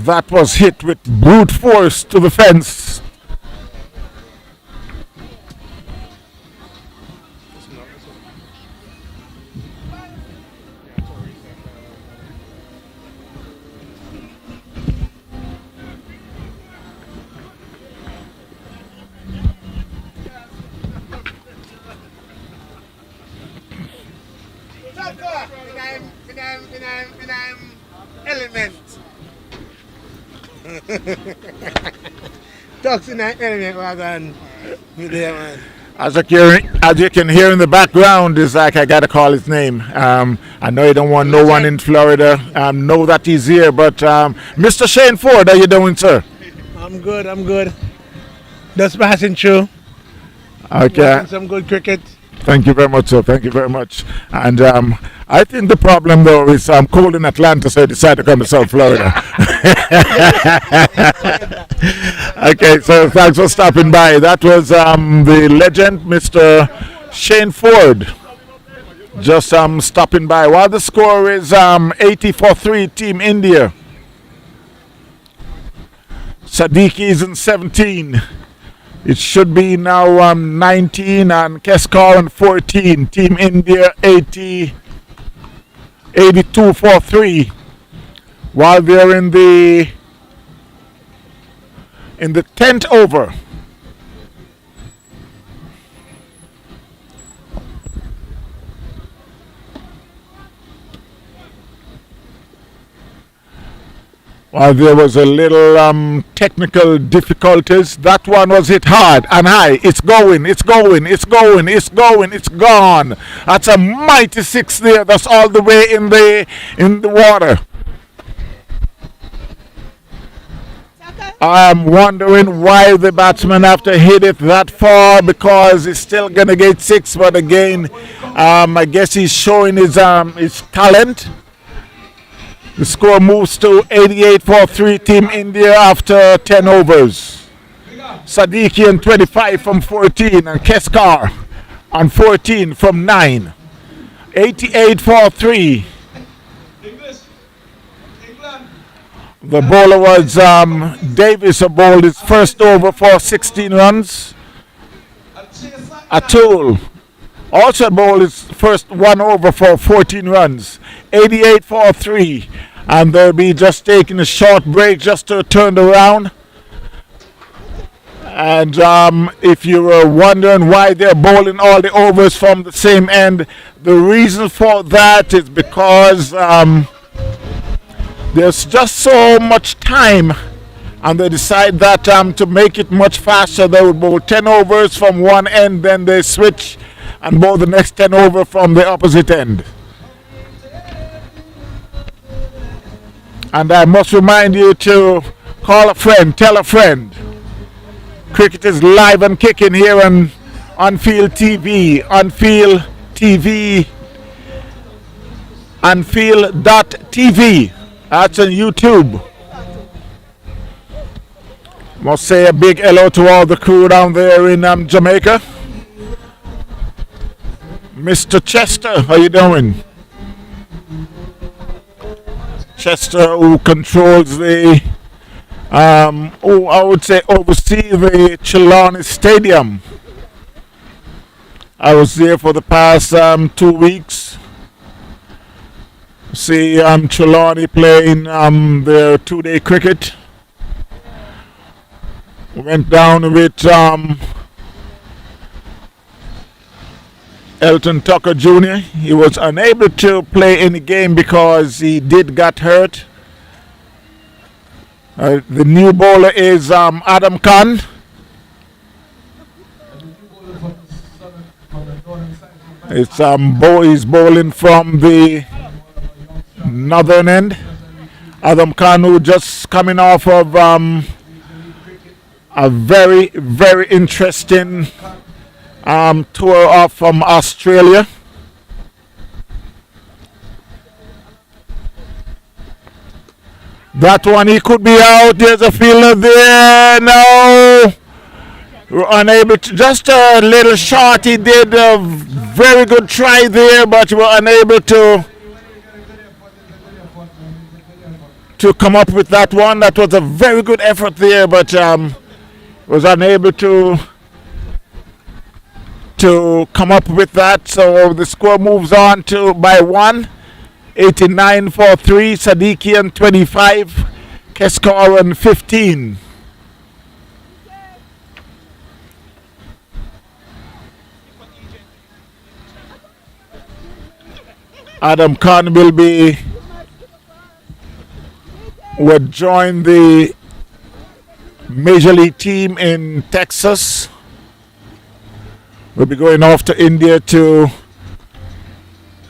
That was hit with brute force to the fence. Element. Talks in that element wagon. Man. As you can hear in the background, is like I gotta call his name. I know you don't want no one in Florida know that he's here, but Mr. Shane Ford, how you doing, sir? I'm good. Just passing through. Okay. Watching some good cricket. Thank you very much, sir. Thank you very much. And I think the problem, though, is I'm cold in Atlanta, so I decided to come to South Florida. Okay, so thanks for stopping by. That was the legend, Mr. Shane Ford, just stopping by. While the score is 80-3, Team India. Sadiki is in 17. It should be now 19 and Keskar on 14. Team India 82-3. While they're in the 10th over. While there was a little technical difficulties, that one was hit hard and high. It's going, it's gone. That's a mighty six there. That's all the way in the water. I'm wondering why the batsman have to hit it that far, because he's still gonna get six. But again, I guess he's showing his talent. The score moves to 88-3 Team India after 10 overs. Sadiki on 25 from 14 and Keskar on 14 from 9. 88-3. The bowler was Davis, who bowled his first over for 16 runs. Atul also bowled his first one over for 14 runs. 88-3, and they'll be just taking a short break just to turn around. And if you were wondering why they're bowling all the overs from the same end, the reason for that is because there's just so much time, and they decide that to make it much faster, they would bowl 10 overs from one end, then they switch and bowl the next 10 over from the opposite end. And I must remind you to call a friend, tell a friend. Cricket is live and kicking here on Field TV, Unfield.tv. That's on YouTube. Must say a big hello to all the crew down there in Jamaica. Mr. Chester, how you doing? Chester, who controls the, who I would say oversee the Chilani Stadium. I was there for the past 2 weeks. See Chilani playing their 2-day cricket. Went down with Elton Tucker Jr. He was unable to play any game because he did get hurt. The new bowler is Adam Khan. It's he's bowling from the northern end. Adam Khan, who just coming off of a very, very interesting tour off from Australia. That one, he could be out. There's a fielder there. No, we're unable to. Just a little shot. He did a very good try there, but we're unable to to come up with that one. That was a very good effort there, but was unable to come up with that. So the score moves on to by 1. 89 for 3, Sadikian 25, Keskoran 15. Adam Khan would join the Major League team in Texas. We'll be going off to India to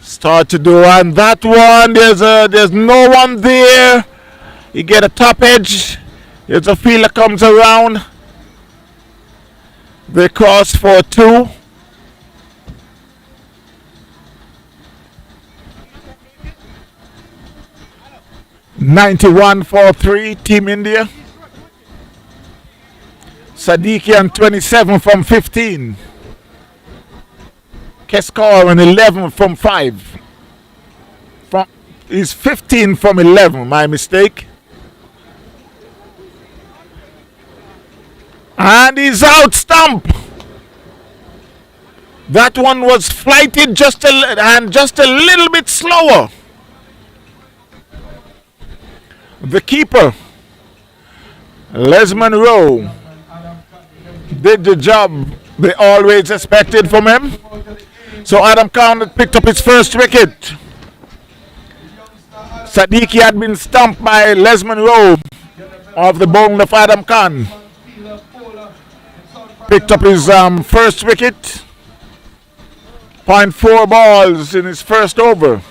start to do, and that one there's no one there. You get a top edge. There's a fielder comes around. They cross for 2. $91 for 3, Team India. Sadikian 27 from 15. Keskoran 11 from 5. He's 15 from 11, my mistake. And he's out, stump. That one was flighted just a little bit slower. The keeper, Les Monroe, did the job they always expected from him. So Adam Khan picked up his first wicket. Sadiki had been stumped by Les Monroe off the bowling of Adam Khan. Picked up his first wicket. 0.4 balls in his first over.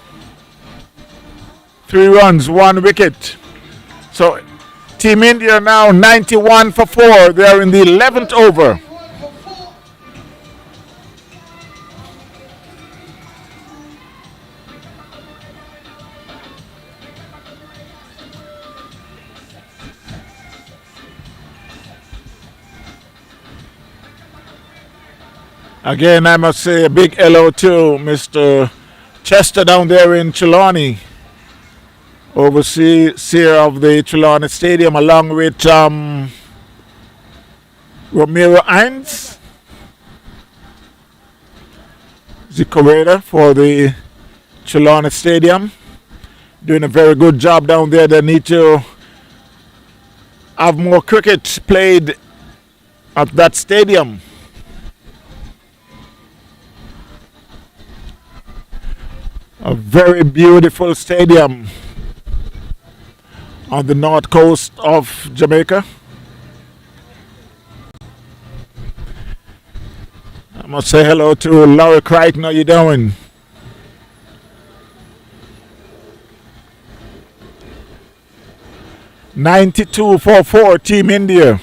3 runs, 1 wicket. So Team India now 91 for 4. They are in the 11th over. Again, I must say a big hello to Mr. Chester down there in Trelawney, overseer of the Trelawney Stadium, along with Romero Hines, the curator for the Trelawney Stadium, doing a very good job down there. They need to have more cricket played at that stadium. A very beautiful stadium on the north coast of Jamaica. I must say hello to Laura Crichton. How you doing? $92 for 4, Team India.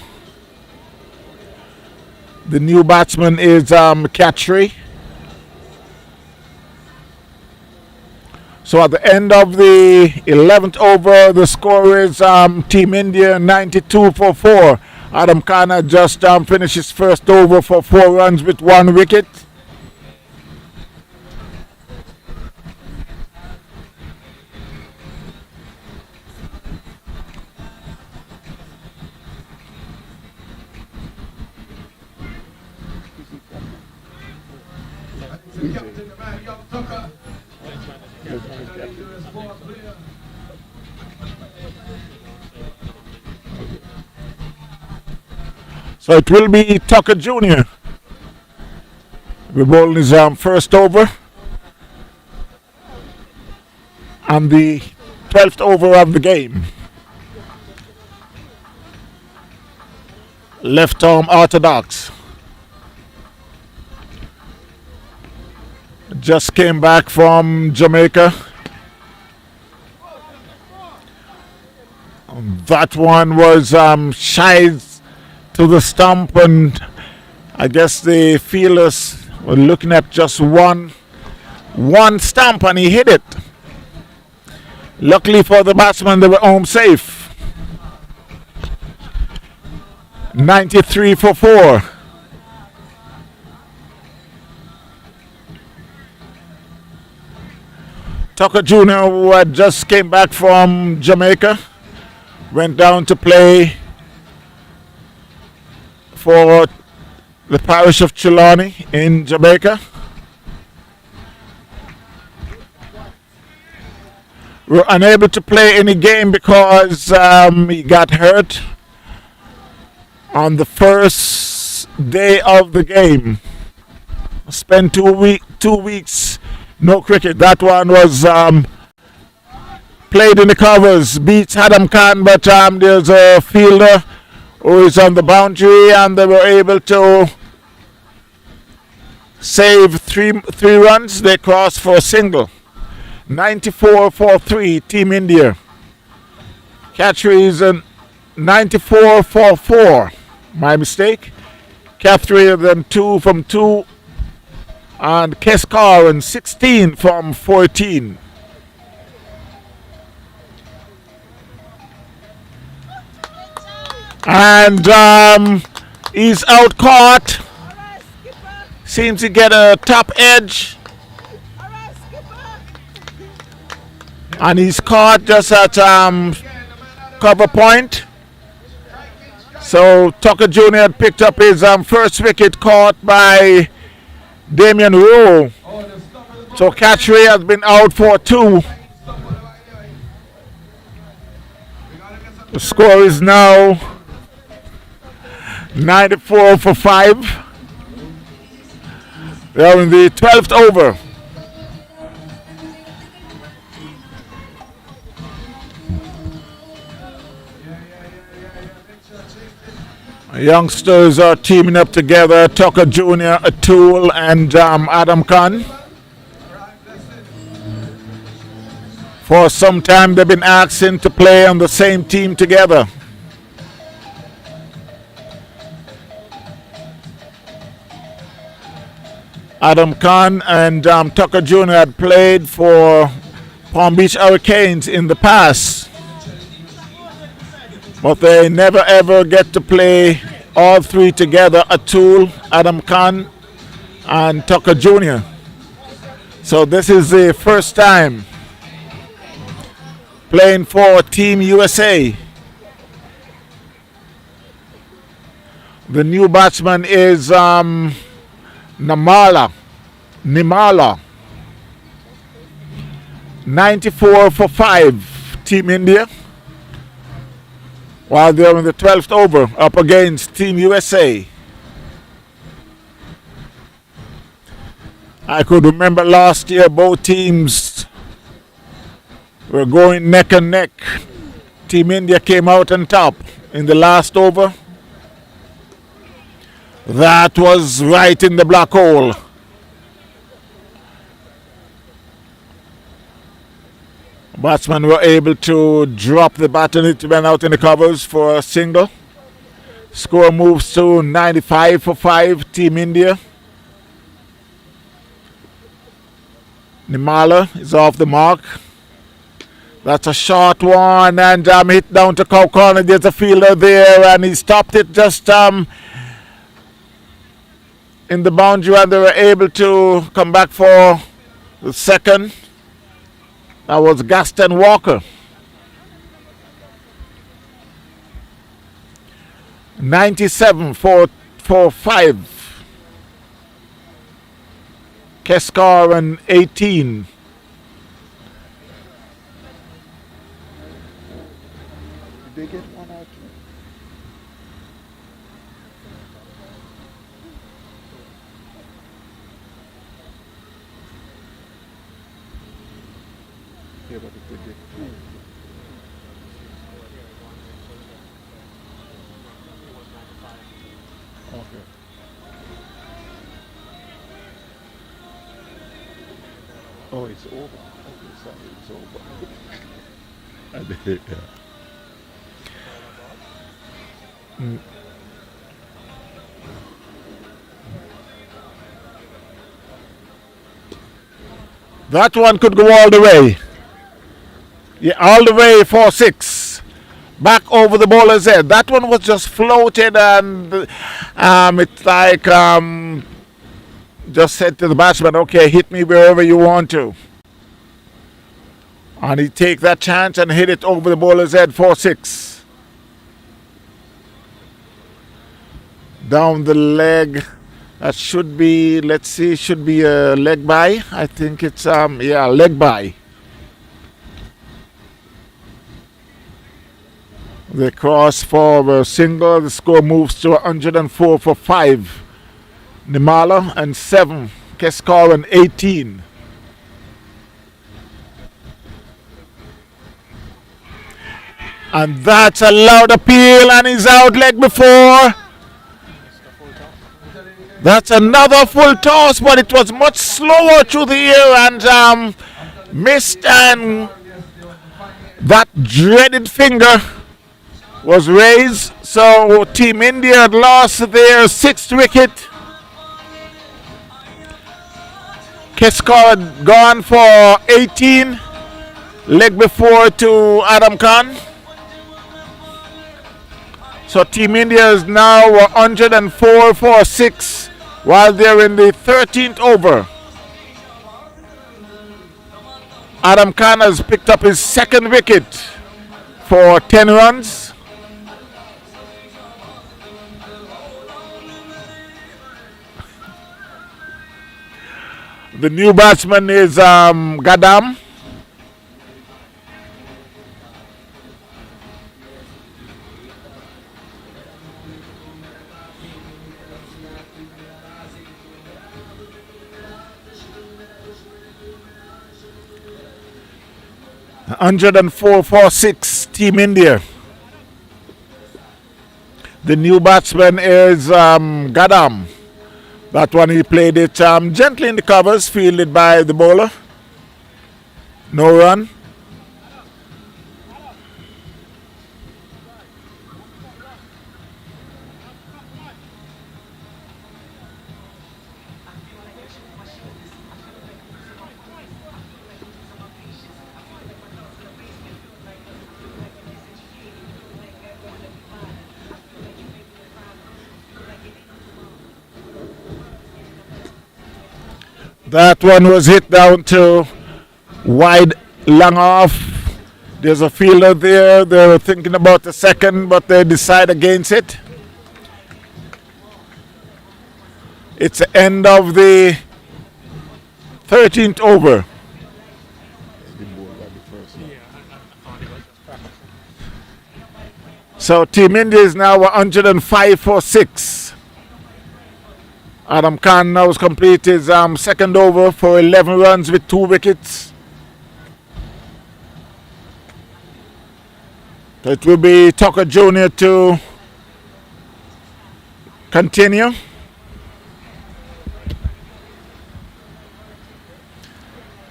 The new batsman is Khatri. So at the end of the 11th over, the score is Team India 92 for 4. Adam Khan just finished his first over for 4 runs with 1 wicket. So it will be Tucker Jr. We're bowling his first over. And the 12th over of the game. Left arm orthodox. Just came back from Jamaica. That one was shy to the stump, and I guess the fielders were looking at just one stump, and he hit it. Luckily for the batsman, they were home safe. 93 for 4. Tucker Jr., who had just came back from Jamaica, went down to play for the parish of Trelawney in Jamaica. We were unable to play any game because he got hurt on the first day of the game. Spent 2 weeks, no cricket. That one was played in the covers, beats Adam Khan, but there's a fielder who is on the boundary, and they were able to save three runs. They crossed for a single. 94 for 3, Team India. Catchery is a 94 for 4. My mistake. Catherine then 2 from 2. And Keskar and 16 from 14. And he's out caught. Seems to get a top edge. And he's caught just at cover point. So Tucker Jr. had picked up his first wicket, caught by Damian Rowe. So Catchery has been out for 2. The score is now 94 for 5. They are in the 12th over. Youngsters are teaming up together. Tucker Jr., Atul, and Adam Khan. For some time they've been asking to play on the same team together. Adam Khan and Tucker Jr. had played for Palm Beach Hurricanes in the past. But they never ever get to play all three together, Atul, Adam Khan, and Tucker Jr. So this is the first time playing for Team USA. The new batsman is Nimala. 94 for 5, Team India. While they're in the 12th over, up against Team USA. I could remember last year both teams were going neck and neck. Team India came out on top in the last over. That was right in the black hole. Batsmen were able to drop the bat and it went out in the covers for a single. Score moves to 95 for 5, Team India. Nimala is off the mark. That's a short one and hit down to cow corner. There's a fielder there and he stopped it just in the boundary, and they were able to come back for the second. That was Gaston Walker. 97 for 5. Keskar and 18. Did they get one out? Yeah, but if they get 2. Okay. Oh, it's over. Okay, sorry, it's over. Yeah. That one could go all the way. Yeah, all the way for 6. Back over the bowler's head. That one was just floated and it's like just said to the batsman, okay, hit me wherever you want to. And he take that chance and hit it over the bowler's head for 6. down the leg. That should be, let's see, should be a leg by. I think it's, yeah, leg by. They cross for a single. The score moves to 104 for 5. Nimala and 7. Keskoran 18. And that's a loud appeal, and he's out leg before. That's another full toss, but it was much slower through the air and missed, and that dreaded finger was raised. So Team India had lost their 6th wicket. Keskar had gone for 18, leg before to Adam Khan. So Team India is now 104 for 6 while they're in the 13th over. Adam Khan has picked up his 2nd wicket for 10 runs. The new batsman is Gadam. Hundred and four for 6, Team India. The new batsman is Gadam. That one he played it gently in the covers, fielded by the bowler. No run. That one was hit down to wide, long off. There's a fielder there. They were thinking about the second, but they decide against it. It's the end of the 13th over. So Team India is now 105 for 6. Adam Khan now has completed his 2nd over for 11 runs with 2 wickets. So it will be Tucker Jr. to continue.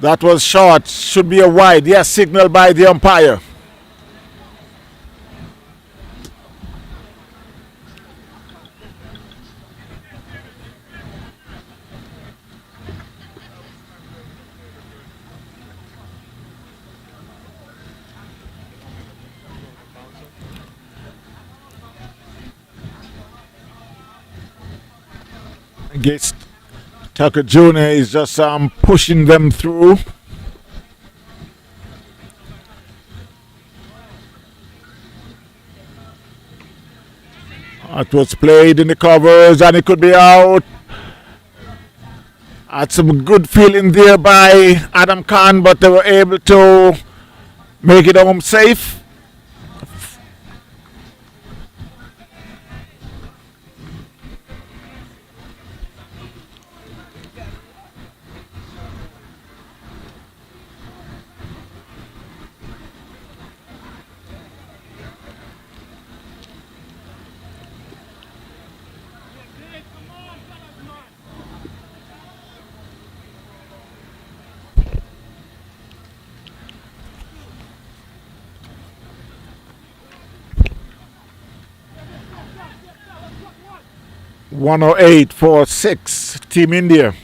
That was short. Should be a wide. Yes, signaled by the umpire. Against Tucker Jr. is just pushing them through. It was played in the covers and it could be out. Had some good feeling there by Adam Khan, but they were able to make it home safe. (108 for 6, Team India.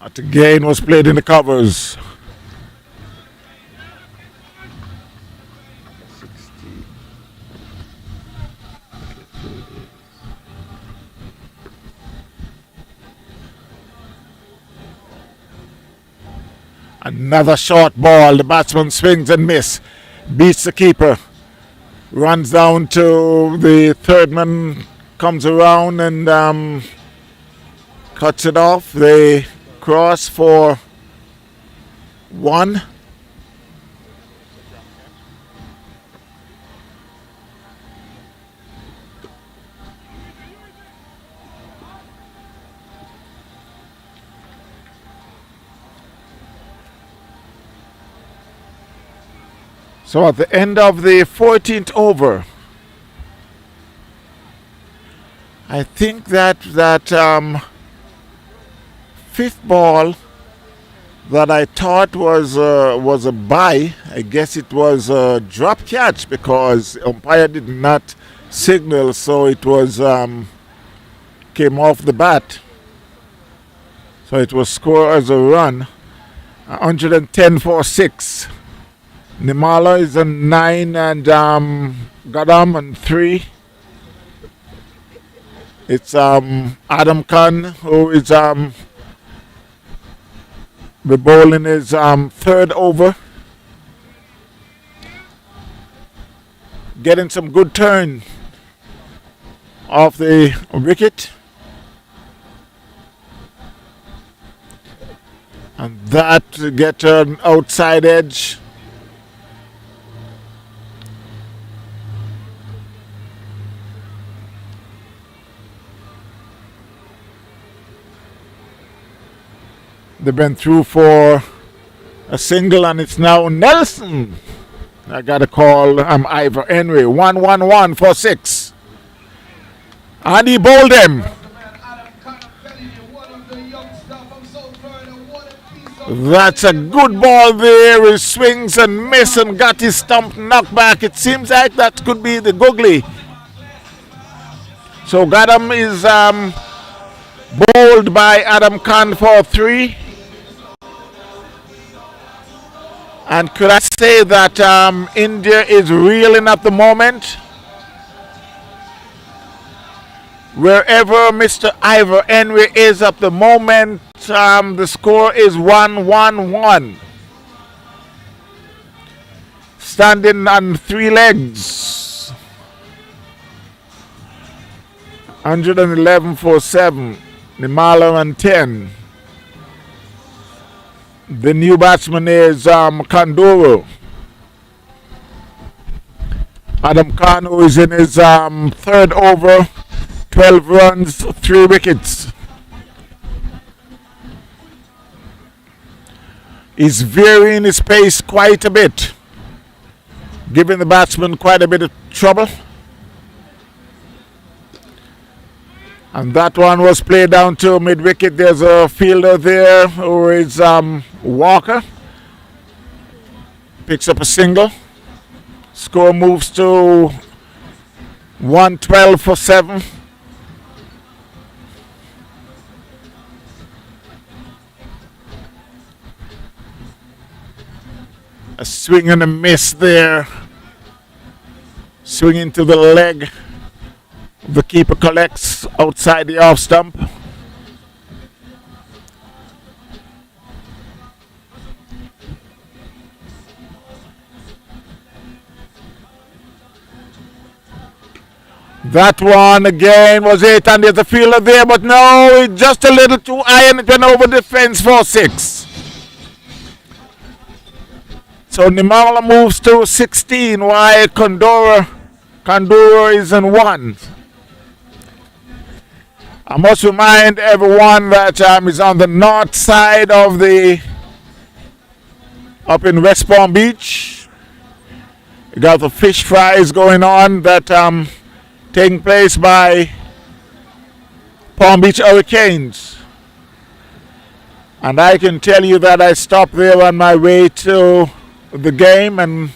That again was played in the covers. Another short ball. The batsman swings and miss. Beats the keeper. Runs down to the third man. Comes around and cuts it off. They cross for 1. So at the end of the 14th over, I think that fifth ball that I thought was a bye, I guess it was a drop catch because umpire did not signal, so it was came off the bat. So it was scored as a run, 110 for 6. Nimala is a 9 and Gadam on 3. It's Adam Khan who is the bowling is third over. Getting some good turn off the wicket. And that get an outside edge. They've been through for a single and it's now Nelson. I got a call. Ivor Henry. 1-1-1 for 6. And he bowled him. That's a good ball there. He swings and misses and got his stump knocked back. It seems like that could be the googly. So Gadam is bowled by Adam Khan for 3. And could I say that India is reeling at the moment? Wherever Mr. Ivor Henry is at the moment, the score is 1-1-1. Standing on 3 legs. 111 for 7. Nimala on 10. The new batsman is Kanduru. Adam Khan, who is in his third over, 12 runs, 3 wickets. He's varying his pace quite a bit, giving the batsman quite a bit of trouble. And that one was played down to mid-wicket. There's a fielder there who is Walker. Picks up a single. Score moves to 112 for 7. A swing and a miss there. Swing into the leg. The keeper collects outside the off stump. That one again was it, and there's a fielder there, but no, it's just a little too high and it went over the fence for 6. So Nimala moves to 16 while Kandura is in 1. I must remind everyone that is on the north side of up in West Palm Beach. You got the fish fries going on that taking place by Palm Beach Hurricanes. And I can tell you that I stopped there on my way to the game and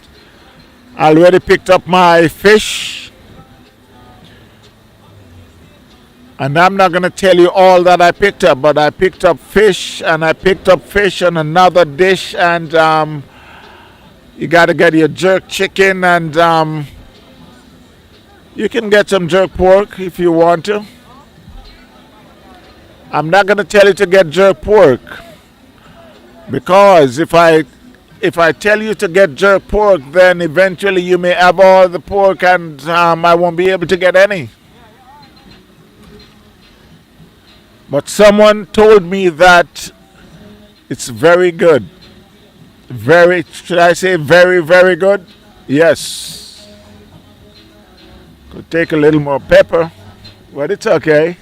I already picked up my fish. And I'm not going to tell you all that I picked up, but I picked up fish and I picked up fish on another dish, and you got to get your jerk chicken, and you can get some jerk pork if you want to. I'm not going to tell you to get jerk pork, Because if I tell you to get jerk pork, then eventually you may have all the pork and I won't be able to get any. But someone told me that it's very good. Very, should I say very, very good? Yes. Could take a little more pepper, but it's okay.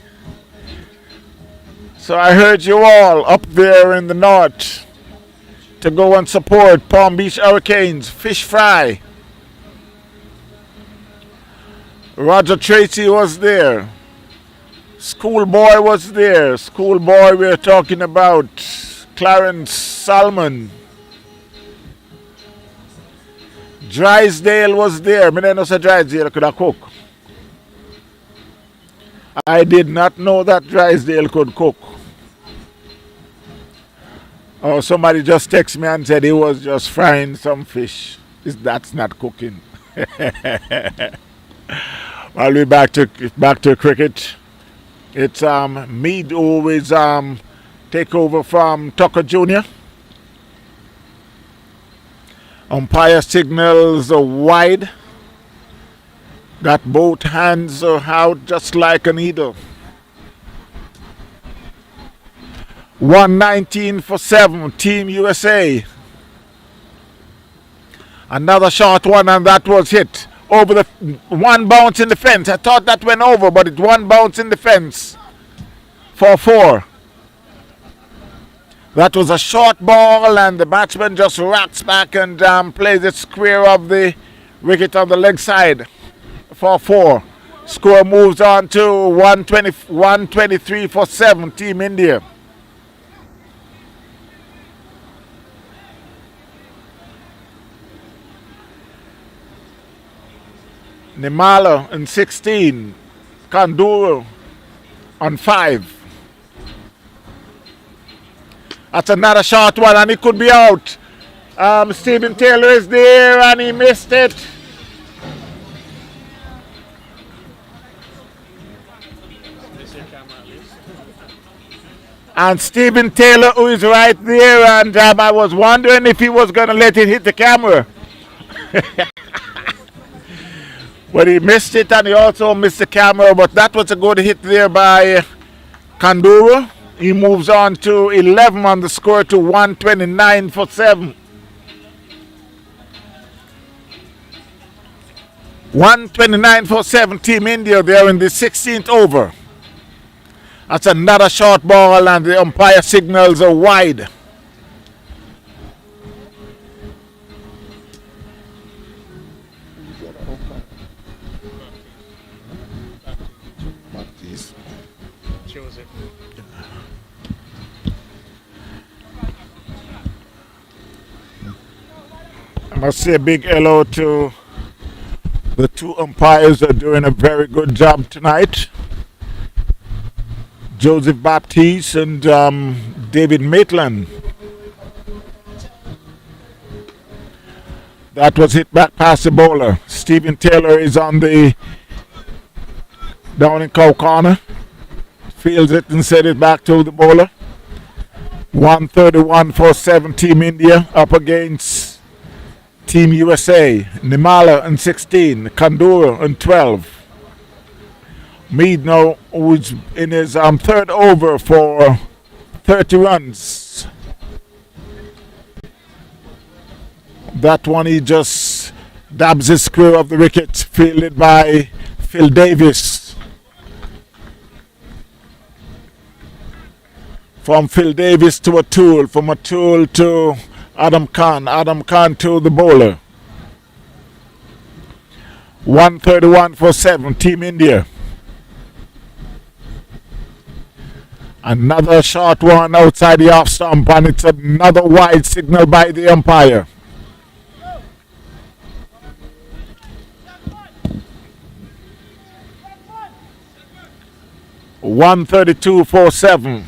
So I heard you all up there in the north to go and support Palm Beach Hurricanes fish fry. Roger Tracy was there. Schoolboy was there. Schoolboy, we're talking about Clarence Salmon. Drysdale was there. I didn't know Drysdale could cook. I did not know that Drysdale could cook. Oh, somebody just texted me and said he was just frying some fish. That's not cooking. Well, we're back to cricket. It's Mead who always take over from Tucker Jr. Umpire signals wide. Got both hands out just like a needle. 119 for 7, Team USA. Another short one, and that was hit. Over the one bounce in the fence. I thought that went over, but it one bounce in the fence for 4. That was a short ball, and the batsman just rocks back and plays it square of the wicket on the leg side for 4. Score moves on to 123 for 7, Team India. Nimala on 16, Kanduru on 5. That's another short one, and it could be out. Stephen Taylor is there, and he missed it. And Stephen Taylor, who is right there, and I was wondering if he was going to let it hit the camera. But he missed it, and he also missed the camera. But that was a good hit there by Kanduru. He moves on to 11 on the score to 129 for 7. 129 for 7, Team India. They're in the 16th over. That's another short ball, and the umpire signals are wide. I must say a big hello to the 2 umpires that are doing a very good job tonight. Joseph Baptiste and David Maitland. That was hit back past the bowler. Stephen Taylor is on the down in cow corner. Fields it and sends it back to the bowler. 131 for 7, Team India up against Team USA. Nimala on 16, Kandura on 12. Mead now, who's in his 3rd over for 30 runs. That one he just dabs his square of the wicket, fielded by Phil Davis. From Phil Davis to Atul, from Atul to Adam Khan to the bowler. 131 for 7, Team India. Another short one outside the off stump, and it's another wide signal by the umpire. .132 for 7.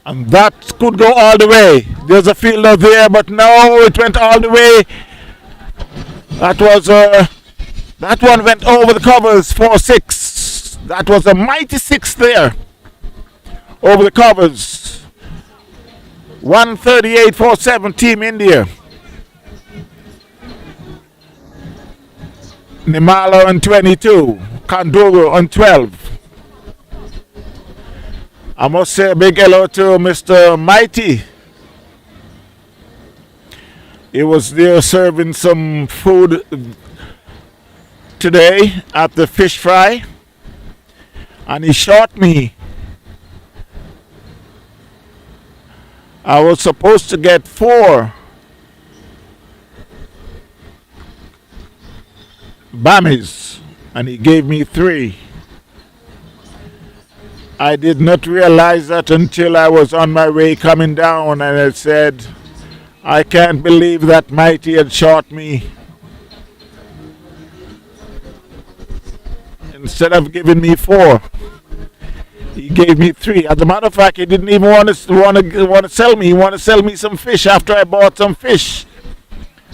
And that could go all the way. There's a fielder there, but no, it went all the way That one went over the covers 4-6. That was a mighty six there. Over the covers. 138-47 Team India. Nimalo on 22. Kanduru on 12. I must say a big hello to Mr. Mighty. He was there serving some food today at the fish fry, and he shot me. I was supposed to get 4 bammies, and he gave me 3. I did not realize that until I was on my way coming down, and I said, I can't believe that Mighty had shot me. Instead of giving me 4, he gave me 3. As a matter of fact, he didn't even want to sell me. He wanted to sell me some fish after I bought some fish.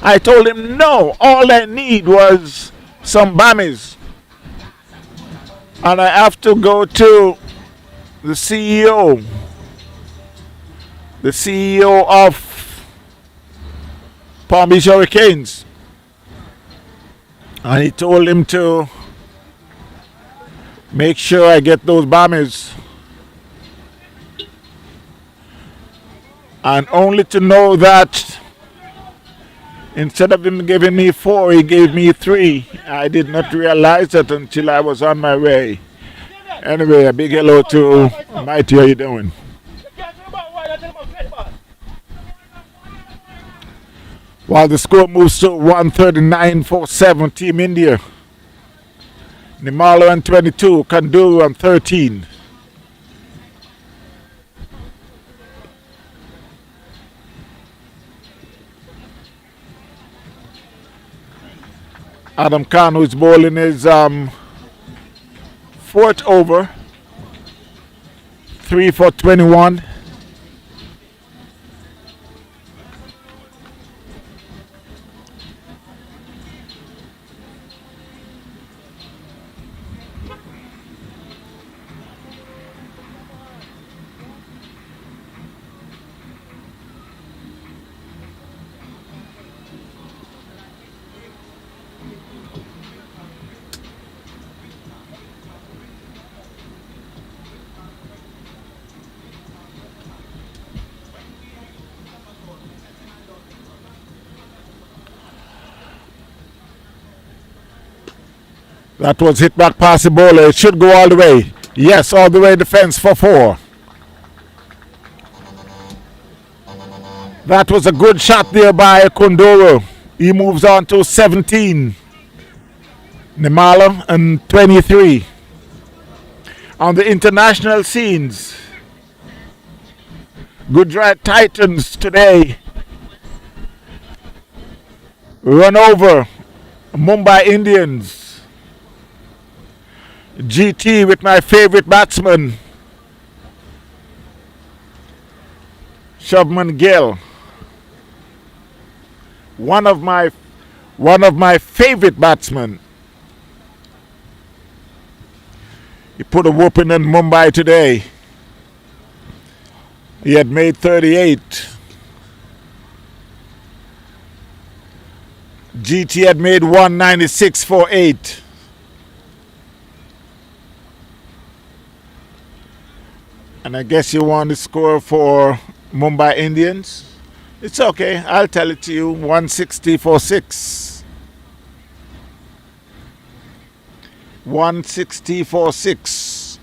I told him no. All I need was some bammies, and I have to go to the CEO of Palm Beach Hurricanes, and he told him to make sure I get those bammies, and only to know that instead of him giving me 4, he gave me 3. I did not realize that until I was on my way. Anyway, a big hello to Mighty. How you doing? While the score moves to 139-47 Team India. Nimalo on 22, Kanduru on 13. Adam Khan, who's bowling his 4th over, 3 for 21. That was hit back past the bowler. It should go all the way. Yes, all the way defense for 4. That was a good shot there by Kunduru. He moves on to 17. Nimalo and 23. On the international scenes, Gujarat Titans today run over Mumbai Indians. GT with my favorite batsman, Shubman Gill. One of my favorite batsmen. He put a whooping in Mumbai today. He had made 38. GT had made 196 for 8. And I guess you want to score for Mumbai Indians? It's okay. I'll tell it to you. 160 for 6. 160 for 6.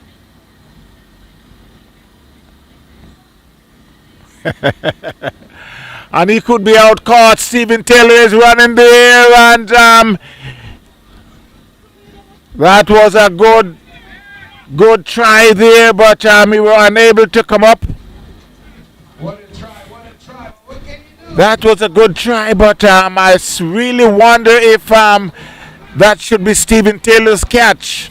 And he could be out caught. Stephen Taylor is running there, and that was a good try there, but we were unable to come up. What a try. What can you do? That was a good try, but I really wonder if that should be Stephen Taylor's catch.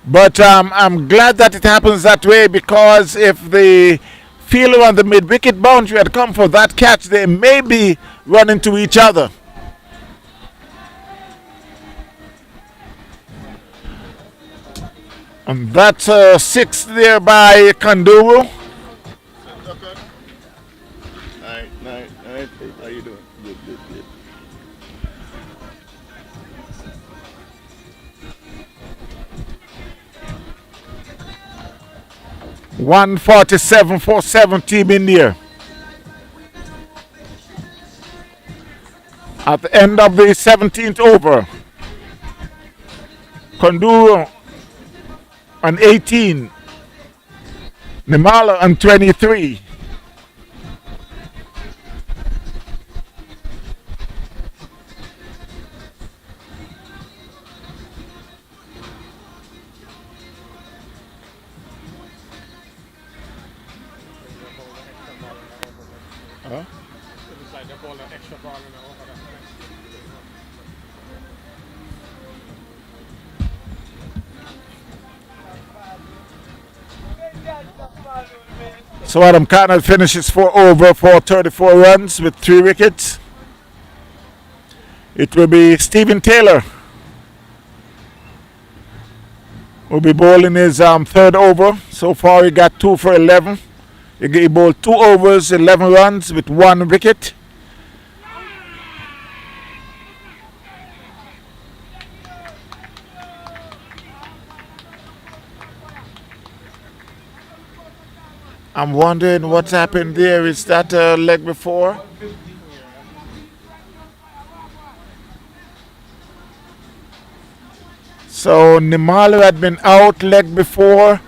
But I'm glad that it happens that way, because if the fielder on the mid-wicket boundary had come for that catch, they may be running to each other. And that's a 6 there by Kanduru. Night. How you doing? Good. 147 for 7 Team India. At the end of the 17th over, Kanduru on 18, Nimala on 23. So Adam Connell finishes 4 over for 34 runs with 3 wickets. It will be Stephen Taylor will be bowling his 3rd over. So far he got 2 for 11. He bowled 2 overs, 11 runs with 1 wicket. I'm wondering what's happened there. Is that a leg before? So Nimala had been out leg before.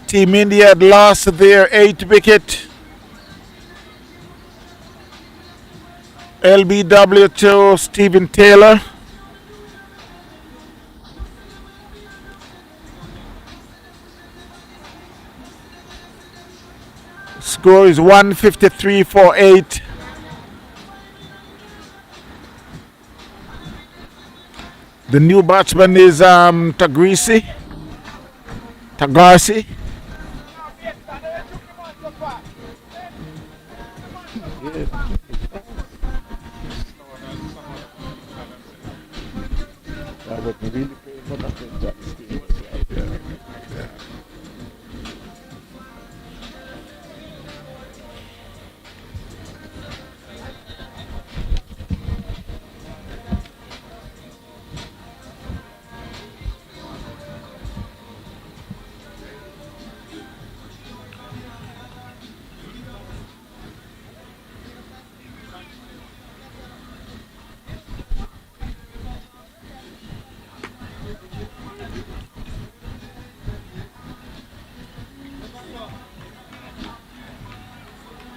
Team India had lost their 8th wicket. LBW to Stephen Taylor. Score is 153 for 8. The new batsman is Tagarsi.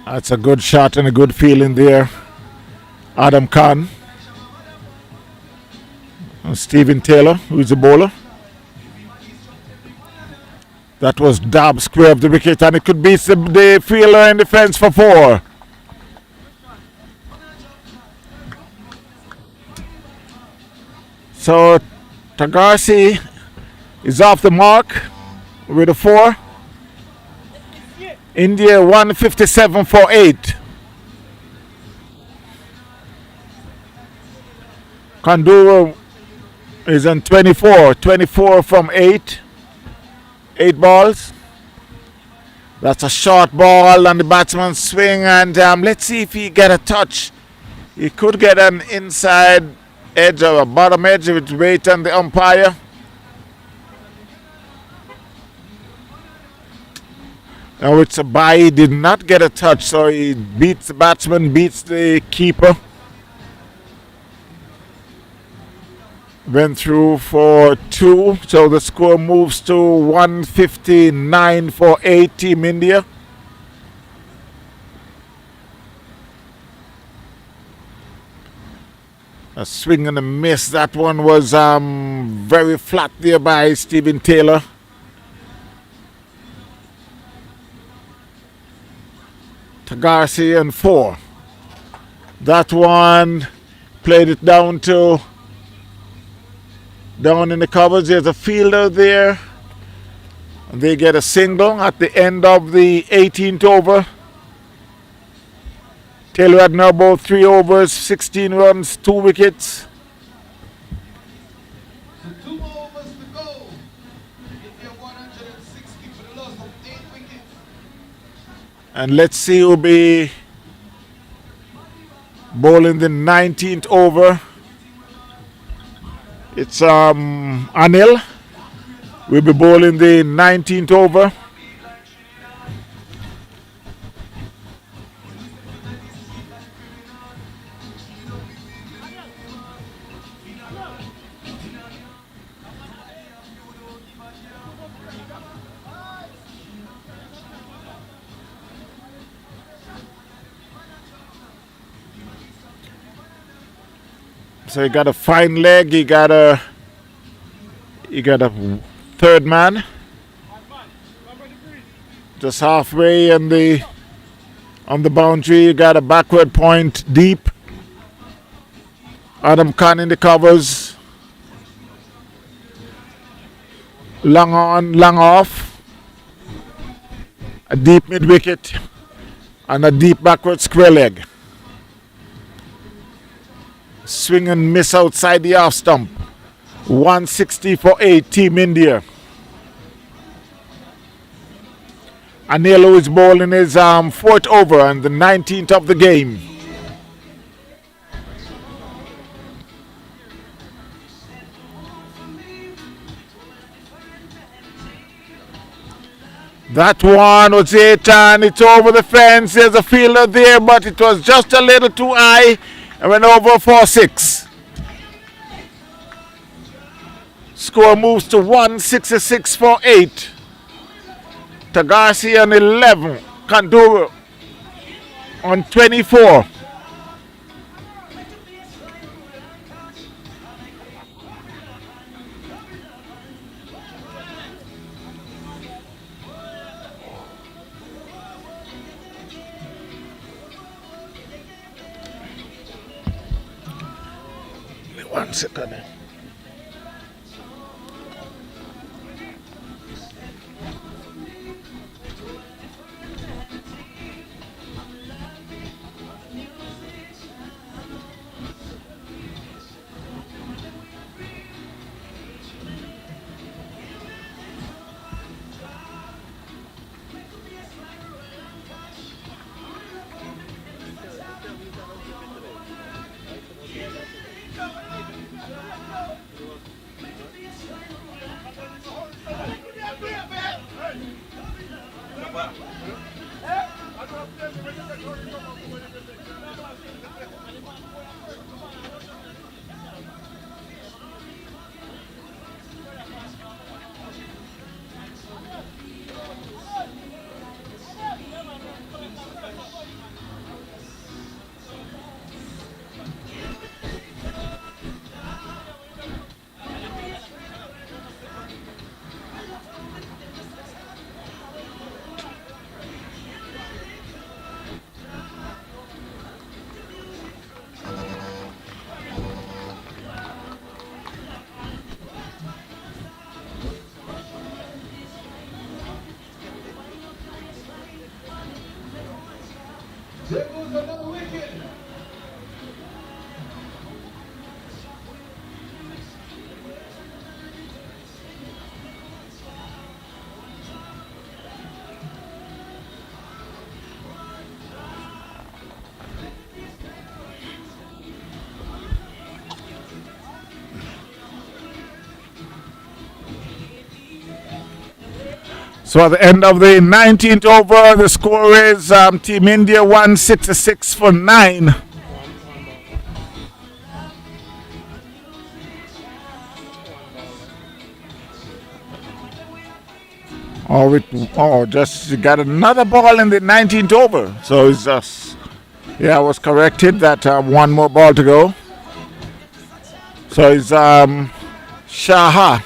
That's a good shot and a good feeling there. Adam Khan. And Stephen Taylor, who's the bowler. That was Dab square of the wicket, and it could be the fielder in defense for 4. So Tagarsi is off the mark with a 4. India 157 for 8. Kanduru is on 24 from 8. 8 balls. That's a short ball on the batsman's swing, and let's see if he get a touch. He could get an inside edge or a bottom edge with weight on the umpire. Now it's a bye. He did not get a touch, so he beats the batsman, beats the keeper. Went through for 2, so the score moves to 159 for 8 Team India. A swing and a miss. That one was very flat there by Stephen Taylor. Tagarsi and 4. That one played it down in the covers. There's a fielder there. And they get a single at the end of the 18th over. Taylor had now bowled 3 overs, 16 runs, 2 wickets. So 2 overs to go. India 100. And let's see who'll be bowling the 19th over. It's Anil. We'll be bowling the 19th over. So he got a fine leg. He got a third man. Just halfway on the boundary. You got a backward point deep. Adam Khan in the covers. Long on, long off. A deep mid wicket and a deep backward square leg. Swing and miss outside the off stump. 160 for 8, Team India. Anil is bowling his fourth over and the 19th of the game. That one was it, and it's over the fence. There's a fielder there, but it was just a little too high. And went over for 6. Score moves to 166 for 8. Tagasi on 11. Kanduru on 24. One second. There goes another wicket. So at the end of the 19th over, the score is Team India 166 for 9. Just got another ball in the 19th over. So it's just, I was corrected that one more ball to go. So it's Shaha.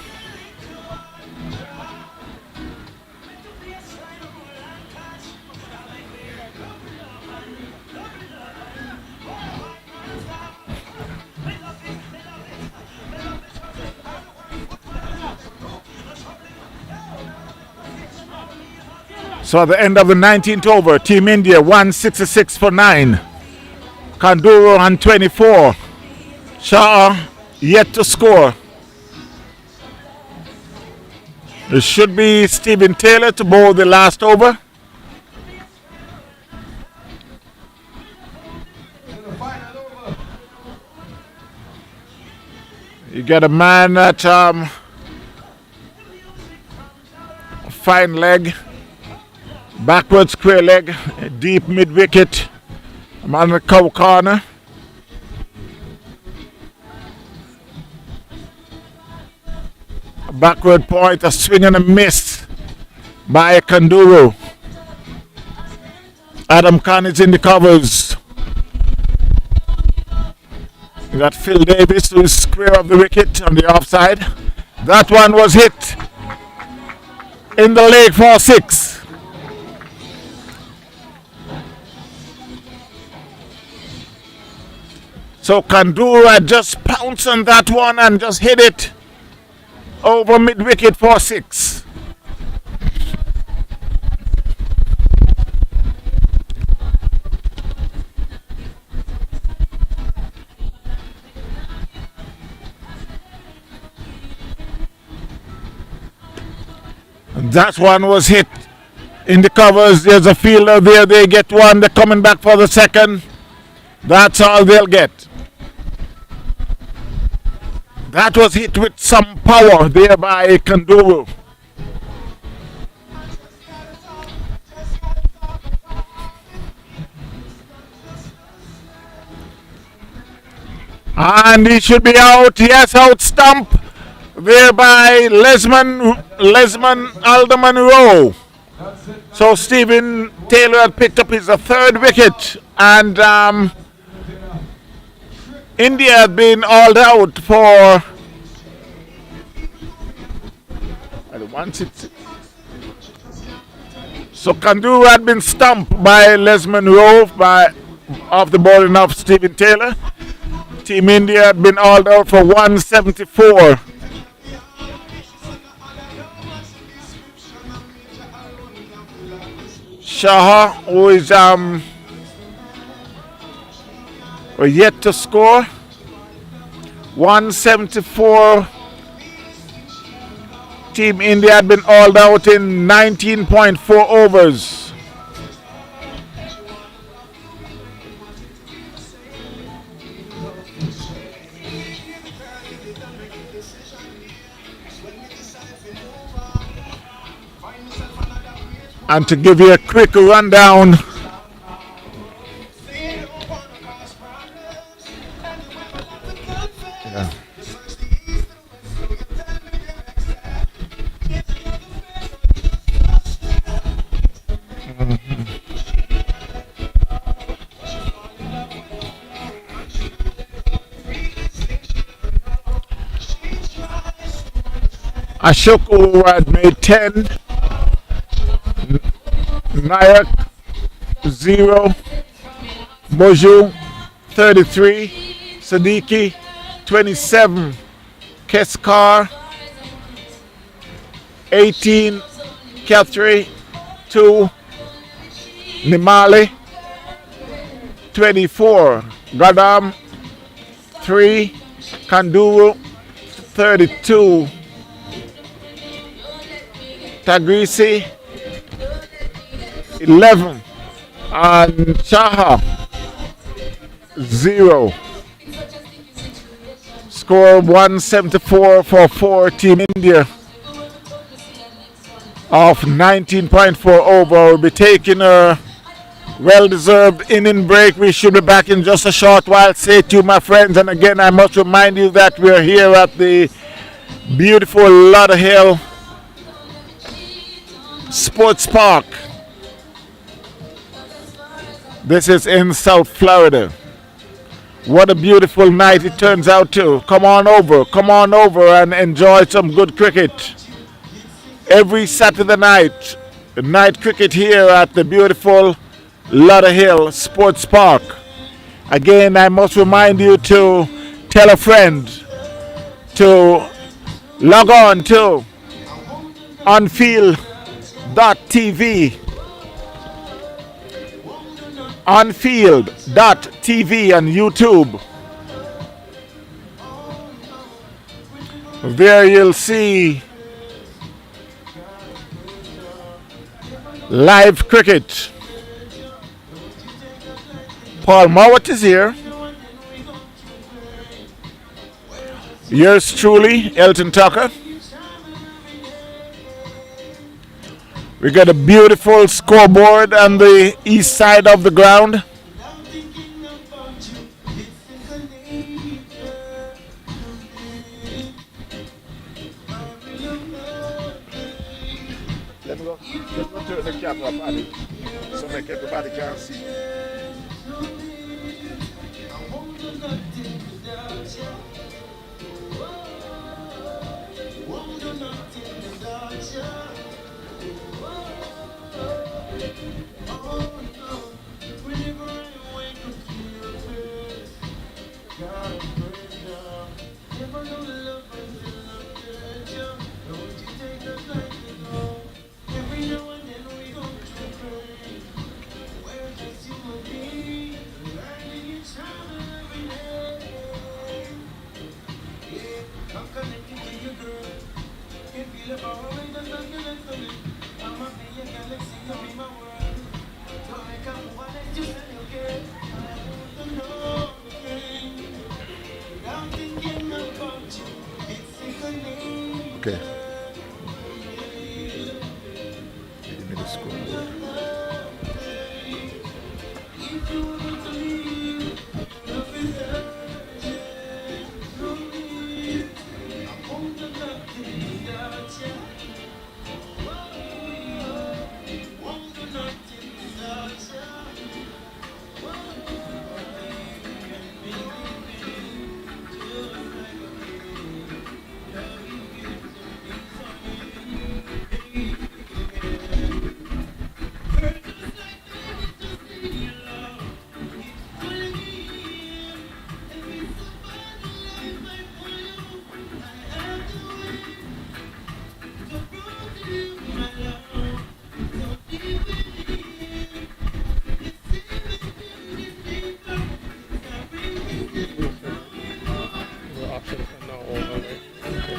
So at the end of the 19th over, Team India 166 for 9. Kanduru on 24. Shah yet to score. It should be Stephen Taylor to bowl the last over. You get a man at fine leg, backward square leg, deep mid wicket. I'm on the cow corner. A backward point, a swing and a miss by Kanduru. Adam Khan is in the covers. You got Phil Davis, who is square of the wicket on the offside. That one was hit in the leg for 6. So Kanduru had just pounced on that one and just hit it over mid wicket for 6. That one was hit in the covers. There's a fielder there. They get one. They're coming back for the second. That's all they'll get. That was hit with some power there by Kanduru. And he should be out. Yes, out stump. Thereby Lesman Alderman Rowe. So Stephen Taylor had picked up his 3rd wicket, and India had been hauled out for so Kanduru had been stumped by Lesman Rowe off the bowling of Stephen Taylor. Team India had been hauled out for 174. Shah, who is yet to score, 174. Team India had been hauled out in 19.4 overs. And to give you a quick rundown, Ashok, who had made 10, Nayak 0, Moju 33, Siddiqui 27, Keskar 18, Khatri 2, Nimali 24, Gadam 3, Kanduru 32, Tagrisi 11, and Chaha 0. Score 174 for 4 Team India of 19.4 over. We'll be taking a well-deserved inning break. We should be back in just a short while. Say to my friends, and again I must remind you that we're here at the beautiful Lauderhill Sports Park. This is in South Florida. What a beautiful night it turns out to. Come on over and enjoy some good cricket. Every Saturday night cricket here at the beautiful Lauderhill Sports Park. Again, I must remind you to tell a friend to log on to onfield.tv. onfield.tv on YouTube. There you'll see live cricket. Paul Mowat is here. Yours truly, Elton Tucker. We got a beautiful scoreboard on the east side of the ground. Let me go turn the camera up on it so make everybody can see. Okay. Give me the scoreboard.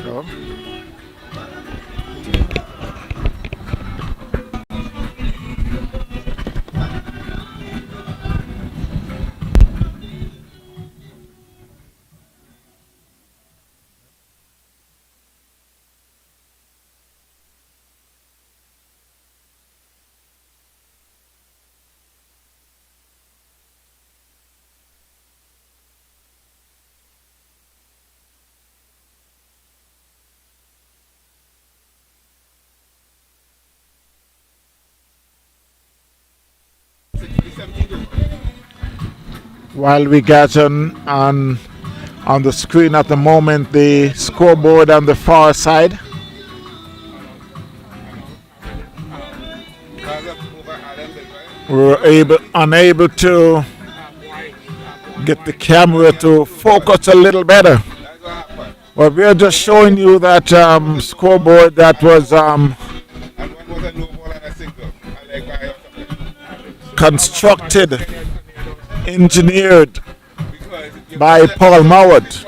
No. While we got on the screen at the moment the scoreboard on the far side. We're unable to get the camera to focus a little better. But we're just showing you that scoreboard that was constructed, engineered by Paul Mowat.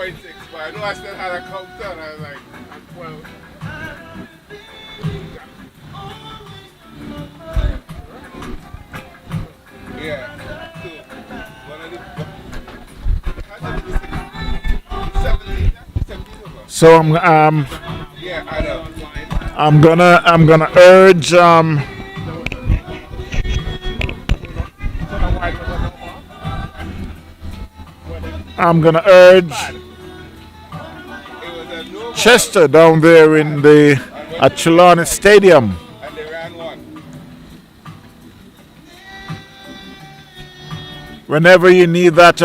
So I'm gonna urge Chester down there in the at Trelawney Stadium. Whenever you need that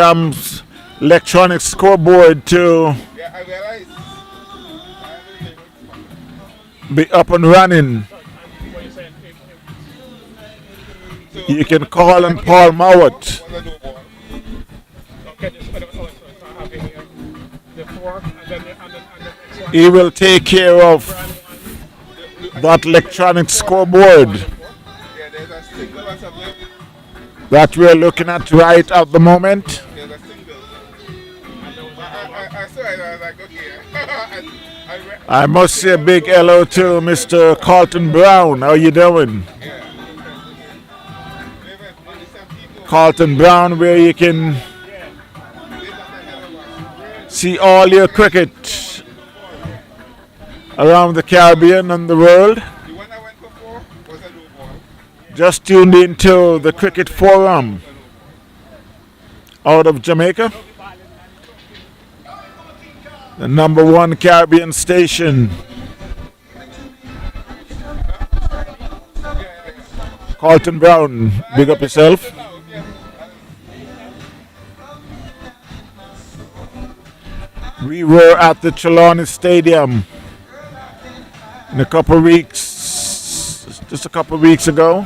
electronic scoreboard to be up and running, you can call on Paul Mowat. He will take care of that electronic scoreboard that we're looking at right at the moment. I must say a big hello to Mr. Carlton Brown. How you doing? Carlton Brown, where you can see all your cricket. around the Caribbean and the world. The one I went before was a low ball. Just tuned into the Cricket Forum out of Jamaica, the #1 Caribbean station. Carlton Brown, big up yourself. We were at the Trelawney Stadium in a couple of weeks, just a couple of weeks ago,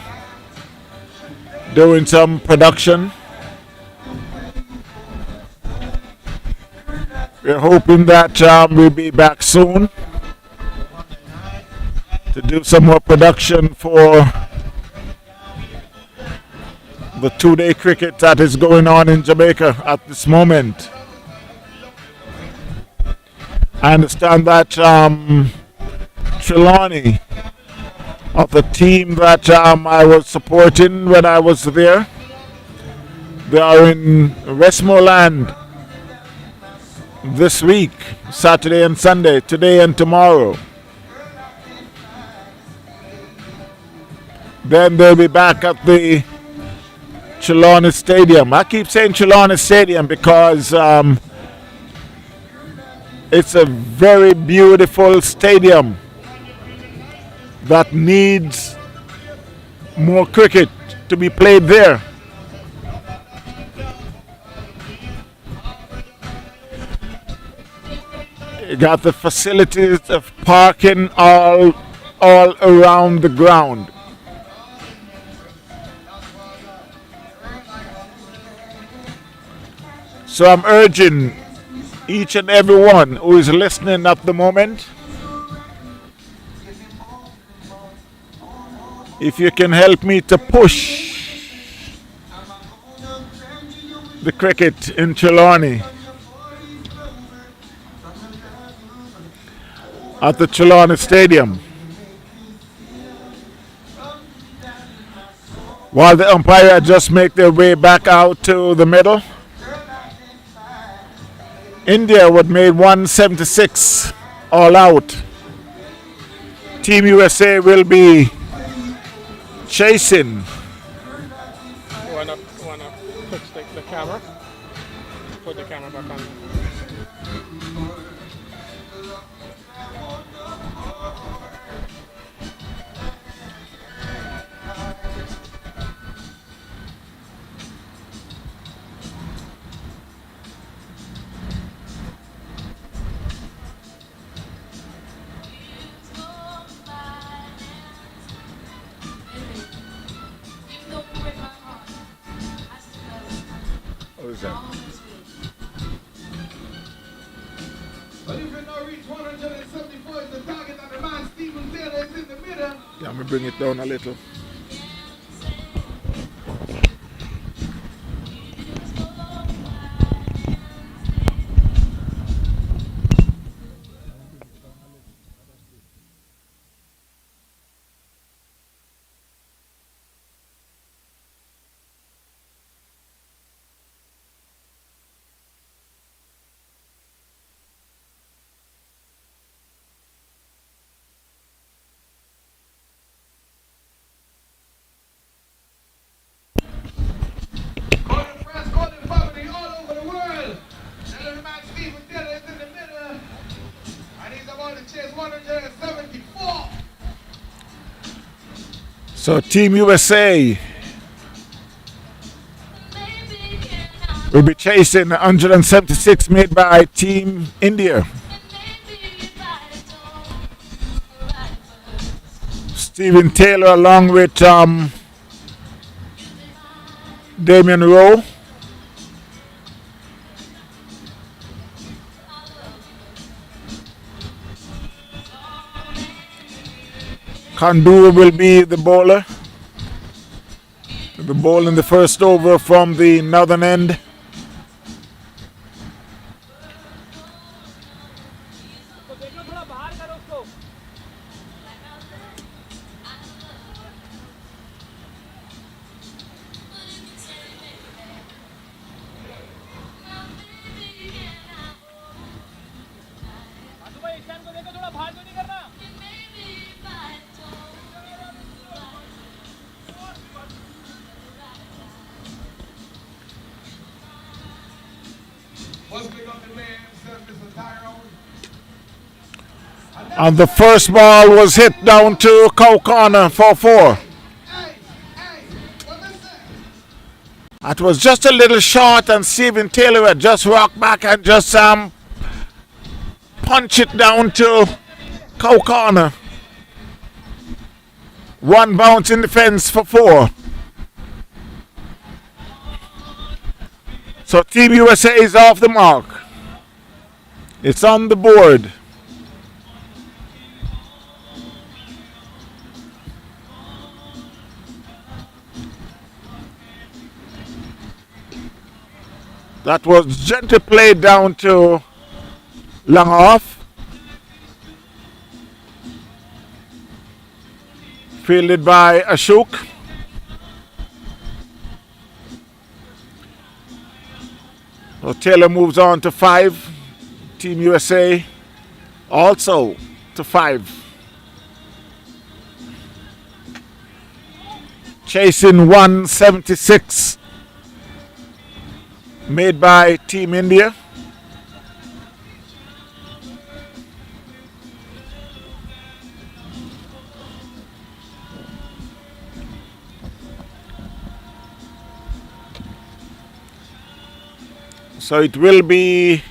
doing some production. We're hoping that we'll be back soon to do some more production for the 2-day cricket that is going on in Jamaica at this moment. I understand that Trelawney, of the team that I was supporting when I was there, they are in Westmoreland this week, Saturday and Sunday, today and tomorrow. Then they'll be back at the Trelawney Stadium. I keep saying Trelawney Stadium because it's a very beautiful stadium that needs more cricket to be played there. You got the facilities of parking all around the ground. So I'm urging each and every one who is listening at the moment, if you can help me to push the cricket in Trelawney, at the Trelawney Stadium, while the umpire just make their way back out to the middle. India would made 176 all out. Team USA will be chasing. You wanna fix the camera? Put the camera back on. What is that? But if you now reach 174 is the target and the man Stephen Taylor is in the middle. Yeah, I'm gonna bring it down a little. Golden press, golden family all over the world. And the man Stephen Taylor is in the middle. And he's about to chase 174. So Team USA will be chasing 176 made by Team India. Stephen Taylor along with Damien Rowe. Kandur will be the bowler. The ball in the first over from the northern end. भाई stand को देखो थोड़ा बाहर तो नहीं करना Must pick up the man himself, Mr. Tyrone. And the first ball was hit down to cow corner for 4. Hey, what is that? It was just a little short, and Stephen Taylor had just rocked back and just punch it down to cow corner. One bounce in the fence for 4. So Team USA is off the mark. It's on the board. That was gently played down to long off. Fielded by Ashok. So Taylor moves on to 5. Team USA also to 5. Chasing 176 made by Team India. So it will be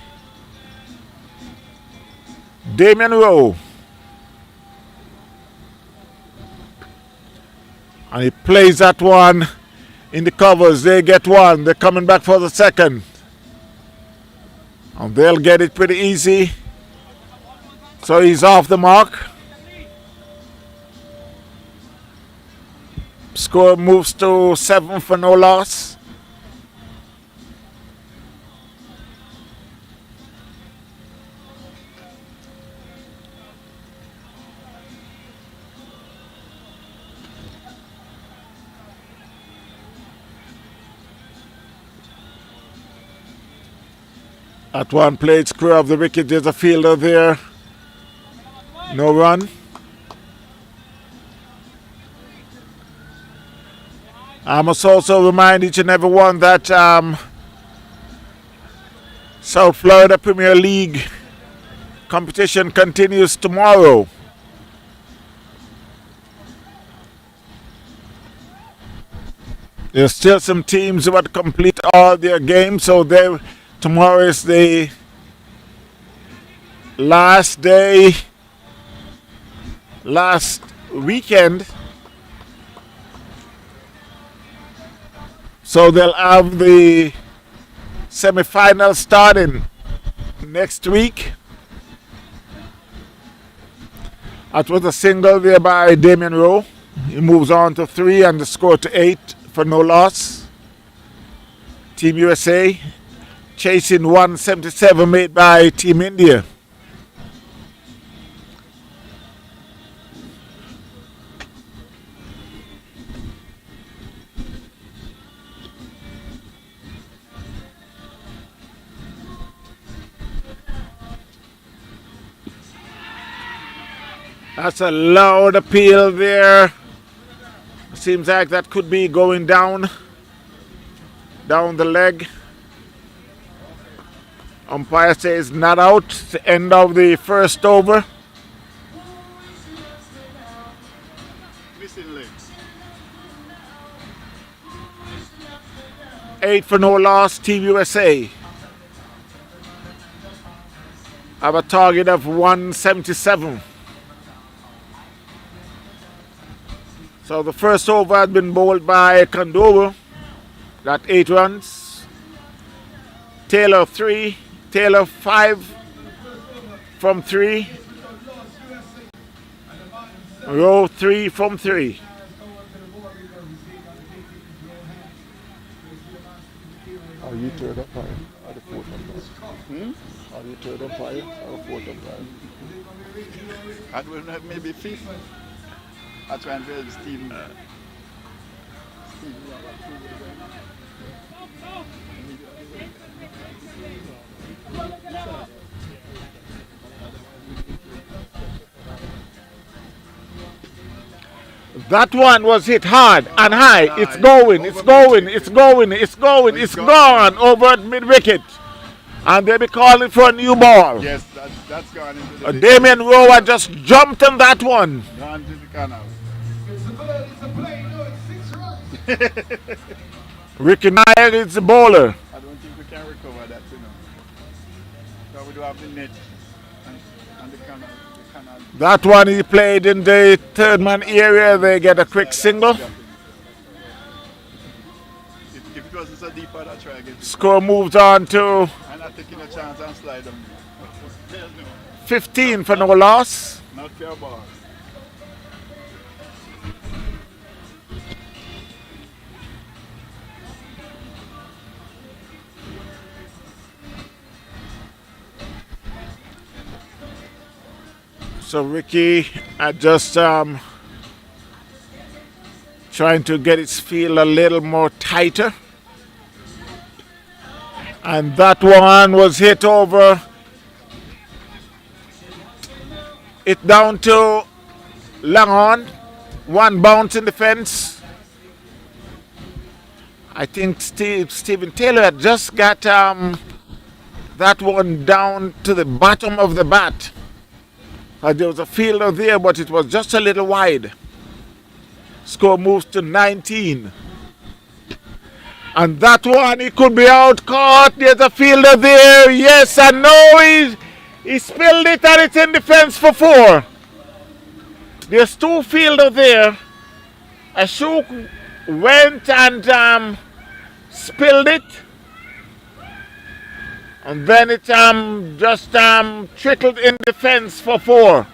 Damien Rowe. And he plays that one in the covers. They get one. They're coming back for the second. And they'll get it pretty easy. So he's off the mark. Score moves to 7 for no loss. At one plate, square of the wicket, there's a fielder there. No run. I must also remind each and every one that South Florida Premier League competition continues tomorrow. There's still some teams who have complete all their games, so tomorrow is the last day, last weekend. So they'll have the semi-final starting next week. That was a single there by Damien Rowe. He moves on to 3 and the score to 8 for no loss. Team USA chasing 177 made by Team India. That's a loud appeal there. Seems like that could be going down the leg. Umpire says not out. It's the end of the first over. Missing legs. 8 for no loss, Team USA. Have a target of 177. So the first over had been bowled by Kandova. Got 8 runs. Taylor 3. Taylor 5 from 3. Rowe 3 from 3. Are you third umpire or the fourth umpire? Are you third umpire or fourth umpire? I don't know, maybe fifth. That's why I'm very Steve. That one was hit hard and high. It's going, it's going, it's going, it's going, it's gone over at mid wicket. And they be calling for a new ball. Yes, that's gone into the Damien Rowan just jumped on that one. gone to the canal. It's a bird, it's a plane, no, it's 6 runs. Ricky Nair is the bowler. I don't think we can recover that, you know. So we do have the net and the canal. That one he played in the third man area. They get a quick single. If it wasn't so deep, I'd try again. Score moves on to I'm not taking a chance and slide them. 15 for no loss. Not fair ball. So Ricky just trying to get his feel a little more tighter. And that one was hit over. It down to Langon. One bounce in the fence. I think Stephen Taylor had just got that one down to the bottom of the bat. There was a fielder there, but it was just a little wide. Score moves to 19. And that one, he could be out caught. There's a fielder there. Yes, and no, he spilled it and it's in the fence for 4. There's 2 fielders there. Ashok went and spilled it. And then it just trickled in the fence for 4.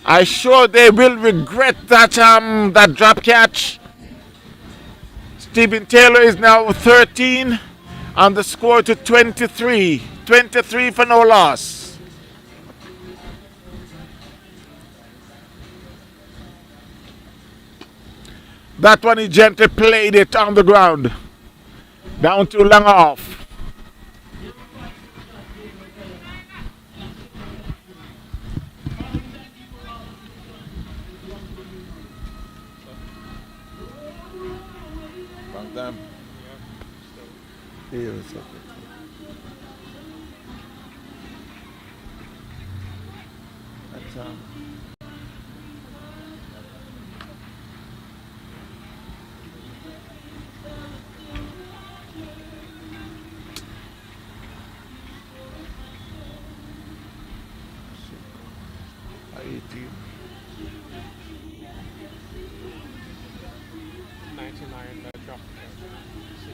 I'm sure they will regret that that drop catch. Stephen Taylor is now 13 and the score to 23. 23 for no loss. That one he gently played it on the ground. Down to long off. Them. Here is okay. That's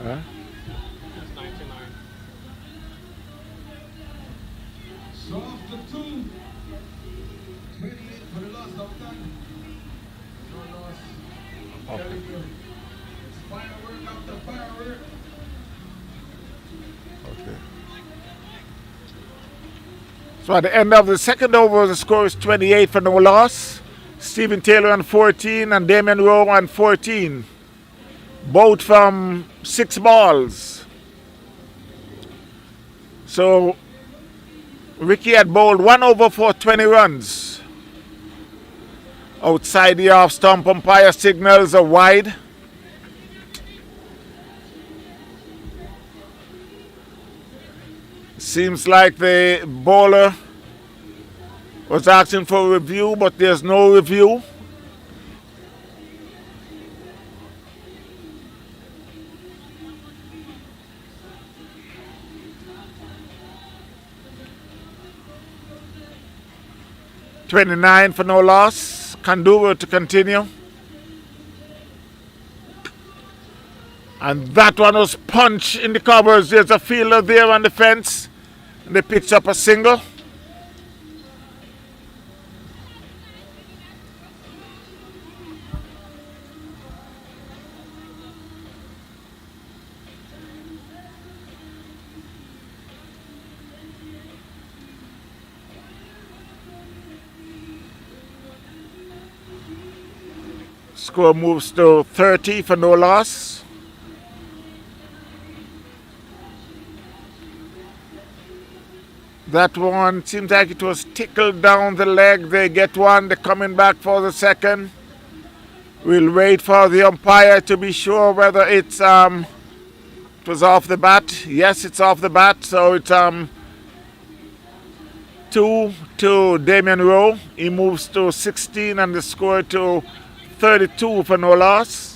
Huh? It's 99. So after 2, 28 for the last Oakland. No loss. I'm telling you, it's firework after firework. Okay. So at the end of the second over, the score is 28 for no loss. Stephen Taylor on 14 and Damien Rowe on 14. Both from 6 balls. So Ricky had bowled 1 over for 20 runs. Outside the off stump, umpire signals a wide. Seems like the bowler was asking for a review, but there's no review. $29 for no loss. Kandura to continue. And that one was punched in the covers. There's a fielder there on the fence. And they picked up a single. Score moves to 30 for no loss. That one seems like it was tickled down the leg. They get one. They're coming back for the second. We'll wait for the umpire to be sure whether it was off the bat. Yes, it's off the bat. So it's 2 to Damian Rowe. He moves to 16 and the score to 32 for no loss.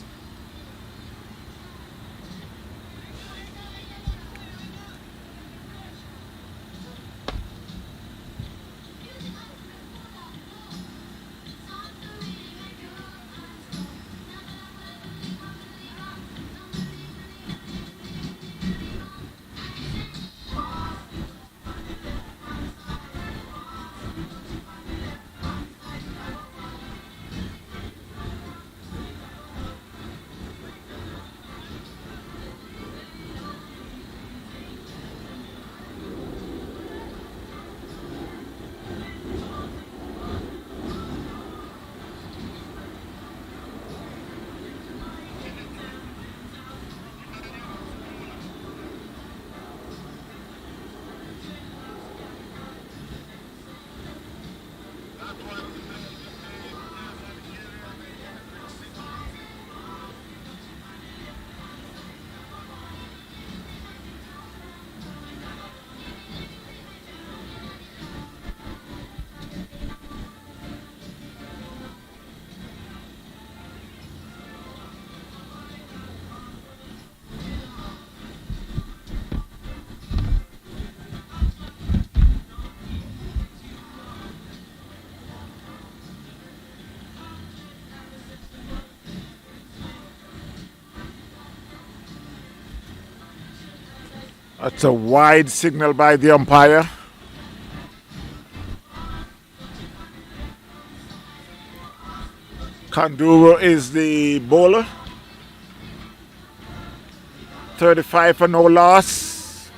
That's a wide signal by the umpire. Kanduro is the bowler. 35 for no loss.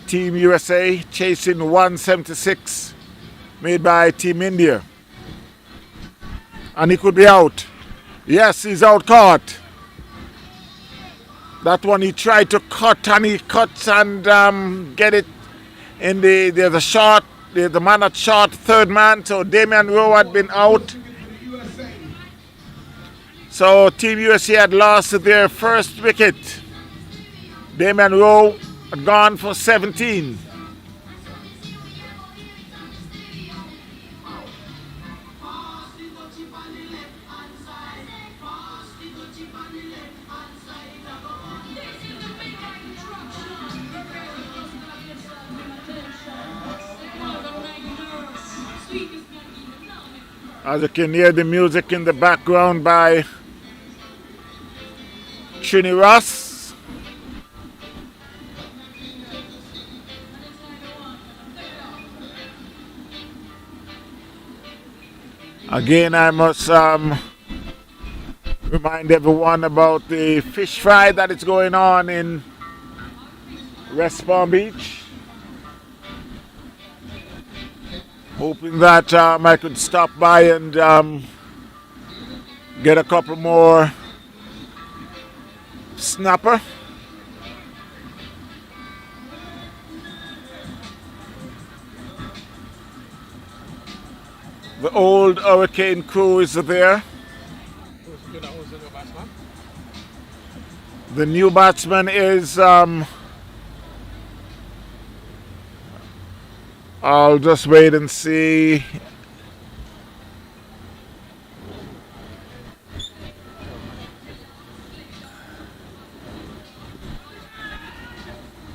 Team USA chasing 176 made by Team India. And he could be out. Yes, he's out caught. That one he tried to cut and he cuts and get it in there's a shot, there's the man at short, third man, so Damian Rowe had been out. So Team USA had lost their first wicket. Damian Rowe had gone for 17. As you can hear the music in the background by Trini Ross. Again, I must remind everyone about the fish fry that is going on in West Palm Beach. Hoping that I could stop by and get a couple more snapper. The old Hurricane crew is there. Who's the new batsman? The new batsman is I'll just wait and see.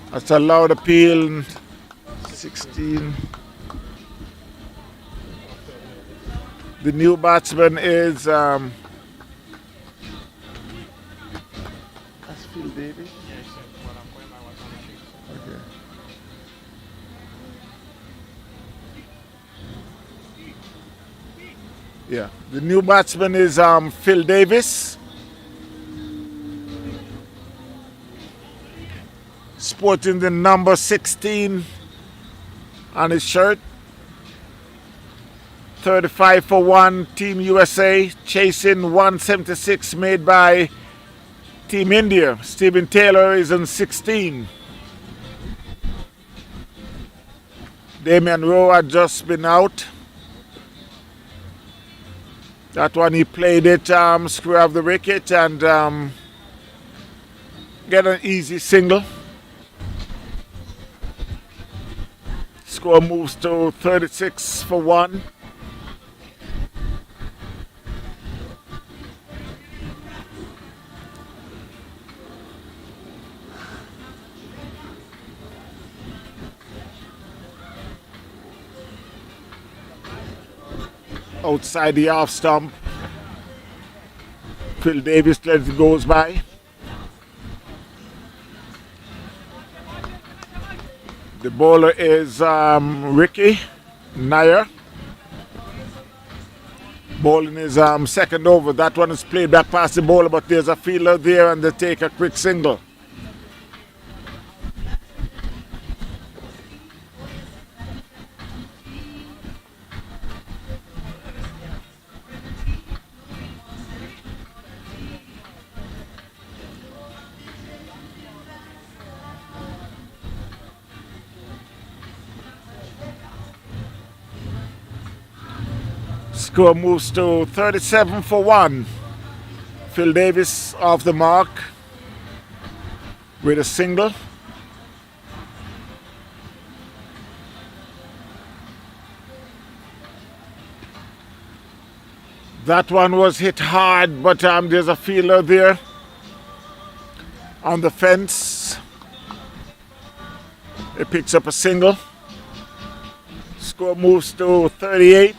That's a loud appeal. 16. The new batsman is That's Phil Davis. Yeah, he said when I'm going, I was on the sheet. Okay. Yeah, the new batsman is Phil Davis. Sporting the number 16 on his shirt. 35 for 1, Team USA, chasing 176 made by Team India. Stephen Taylor is on 16. Damian Rowe had just been out. That one he played it square of the wicket and get an easy single. Score moves to 36 for 1. Outside the off stump. Phil Davis lets it goes by. The bowler is Ricky Nair. Bowling is second over. That one is played back past the bowler, but there's a fielder there and they take a quick single. Score moves to 37 for 1. Phil Davis off the mark with a single. That one was hit hard, but there's a fielder there on the fence. It picks up a single. Score moves to 38.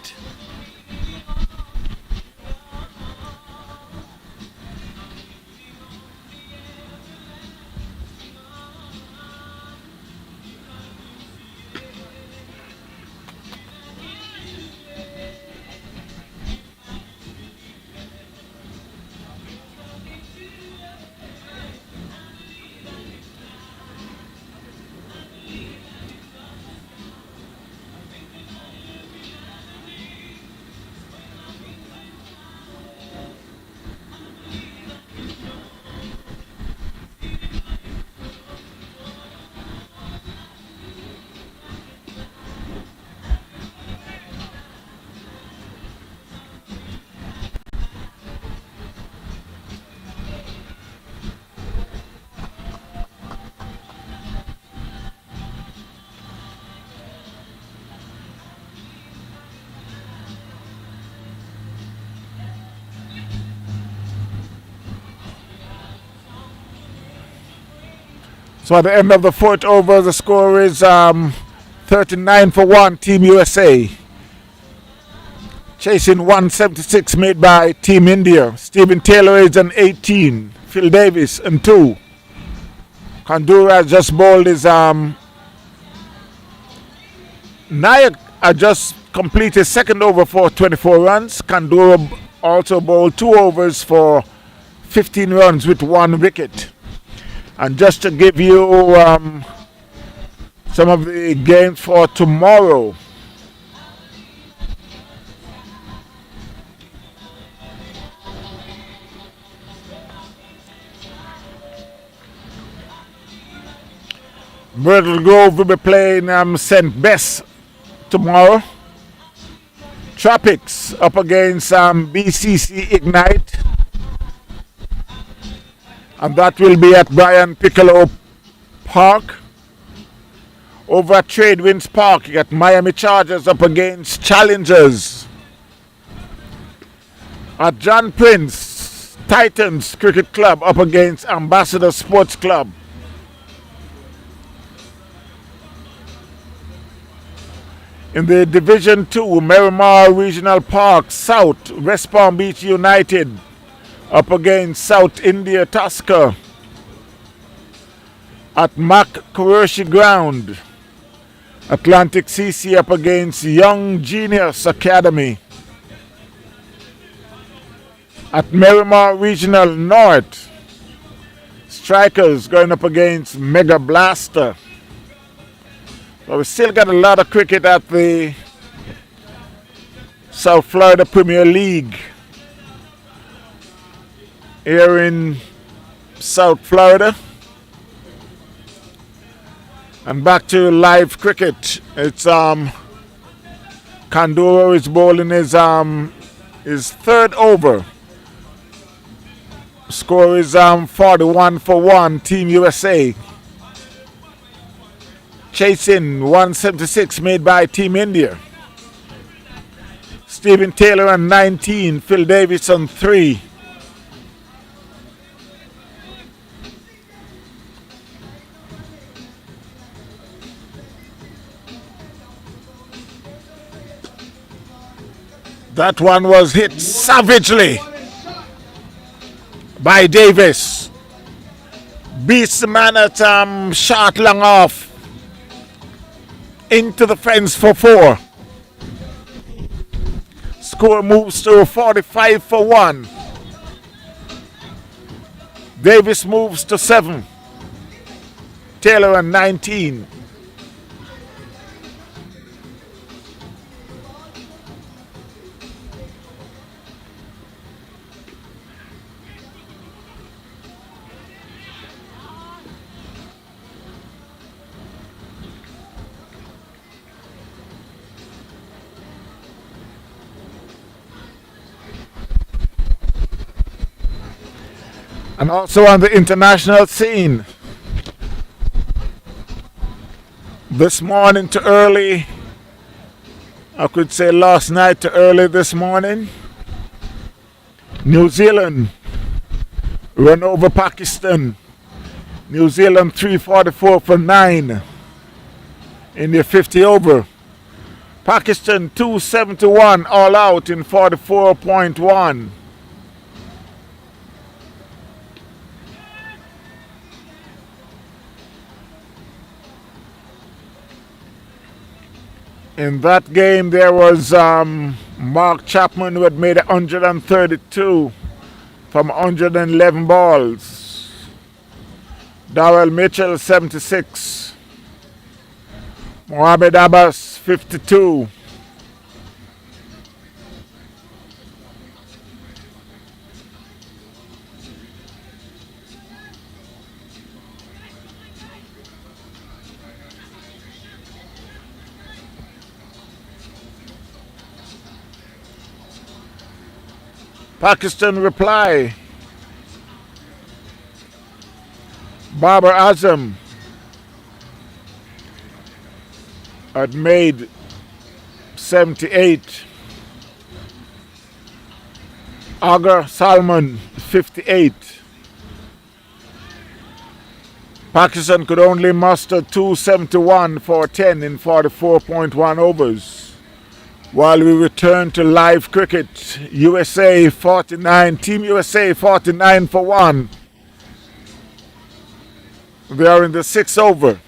So at the end of the fourth over, the score is 39 for 1, Team USA. Chasing 176 made by Team India. Stephen Taylor is an 18. Phil Davis and 2. Kandura just bowled his Nayak just completed second over for 24 runs. Kandura also bowled 2 overs for 15 runs with 1 wicket. And just to give you some of the games for tomorrow. Myrtle Grove will be playing St. Bess tomorrow. Tropics up against BCC Ignite. And that will be at Brian Piccolo Park. Over at Trade Winds Park, you got Miami Chargers up against Challengers. At John Prince, Titans Cricket Club up against Ambassador Sports Club. In the Division 2, Miramar Regional Park South, West Palm Beach United up against South India Tusker. At Mac Qureshi Ground, Atlantic CC up against Young Genius Academy. At Miramar Regional North, Strikers going up against Mega Blaster. But we still got a lot of cricket at the South Florida Premier League here in South Florida. And back to live cricket. It's Kandura is bowling his third over. Score is 41-1, Team USA. Chasing 176 made by Team India. Stephen Taylor on 19, Phil Davis on 3. That one was hit savagely by Davis. Beats the man at shot long off. Into the fence for 4. Score moves to 45-1. Davis moves to 7. Taylor on 19. And also on the international scene, this morning to early, I could say last night to early this morning, New Zealand run over Pakistan. New Zealand 344 for 9 in their 50 over. Pakistan 271 all out in 44.1. In that game, there was Mark Chapman who had made 132 from 111 balls. Darrell Mitchell, 76. Mohamed Abbas, 52. Pakistan reply. Babar Azam had made 78. Agar Salman 58. Pakistan could only muster 271 for 10 in 44.1 overs. While we return to live cricket, USA 49, Team USA 49 for 1. They are in the 6th over.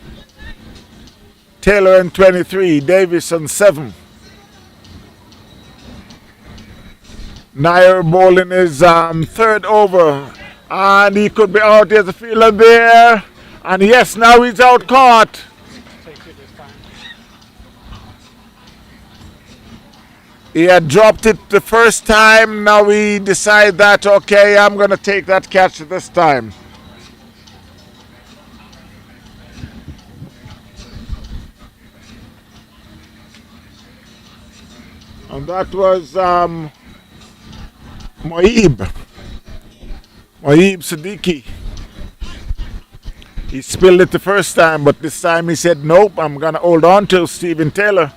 Taylor on 23, Davis on 7. Nair bowling his 3rd over, and he could be out. There's a fielder there, and yes, now he's out caught. He had dropped it the first time. Now we decide that, okay, I'm going to take that catch this time. And that was Moeeb Siddiqui. He spilled it the first time, but this time he said, nope, I'm going to hold on to Stephen Taylor.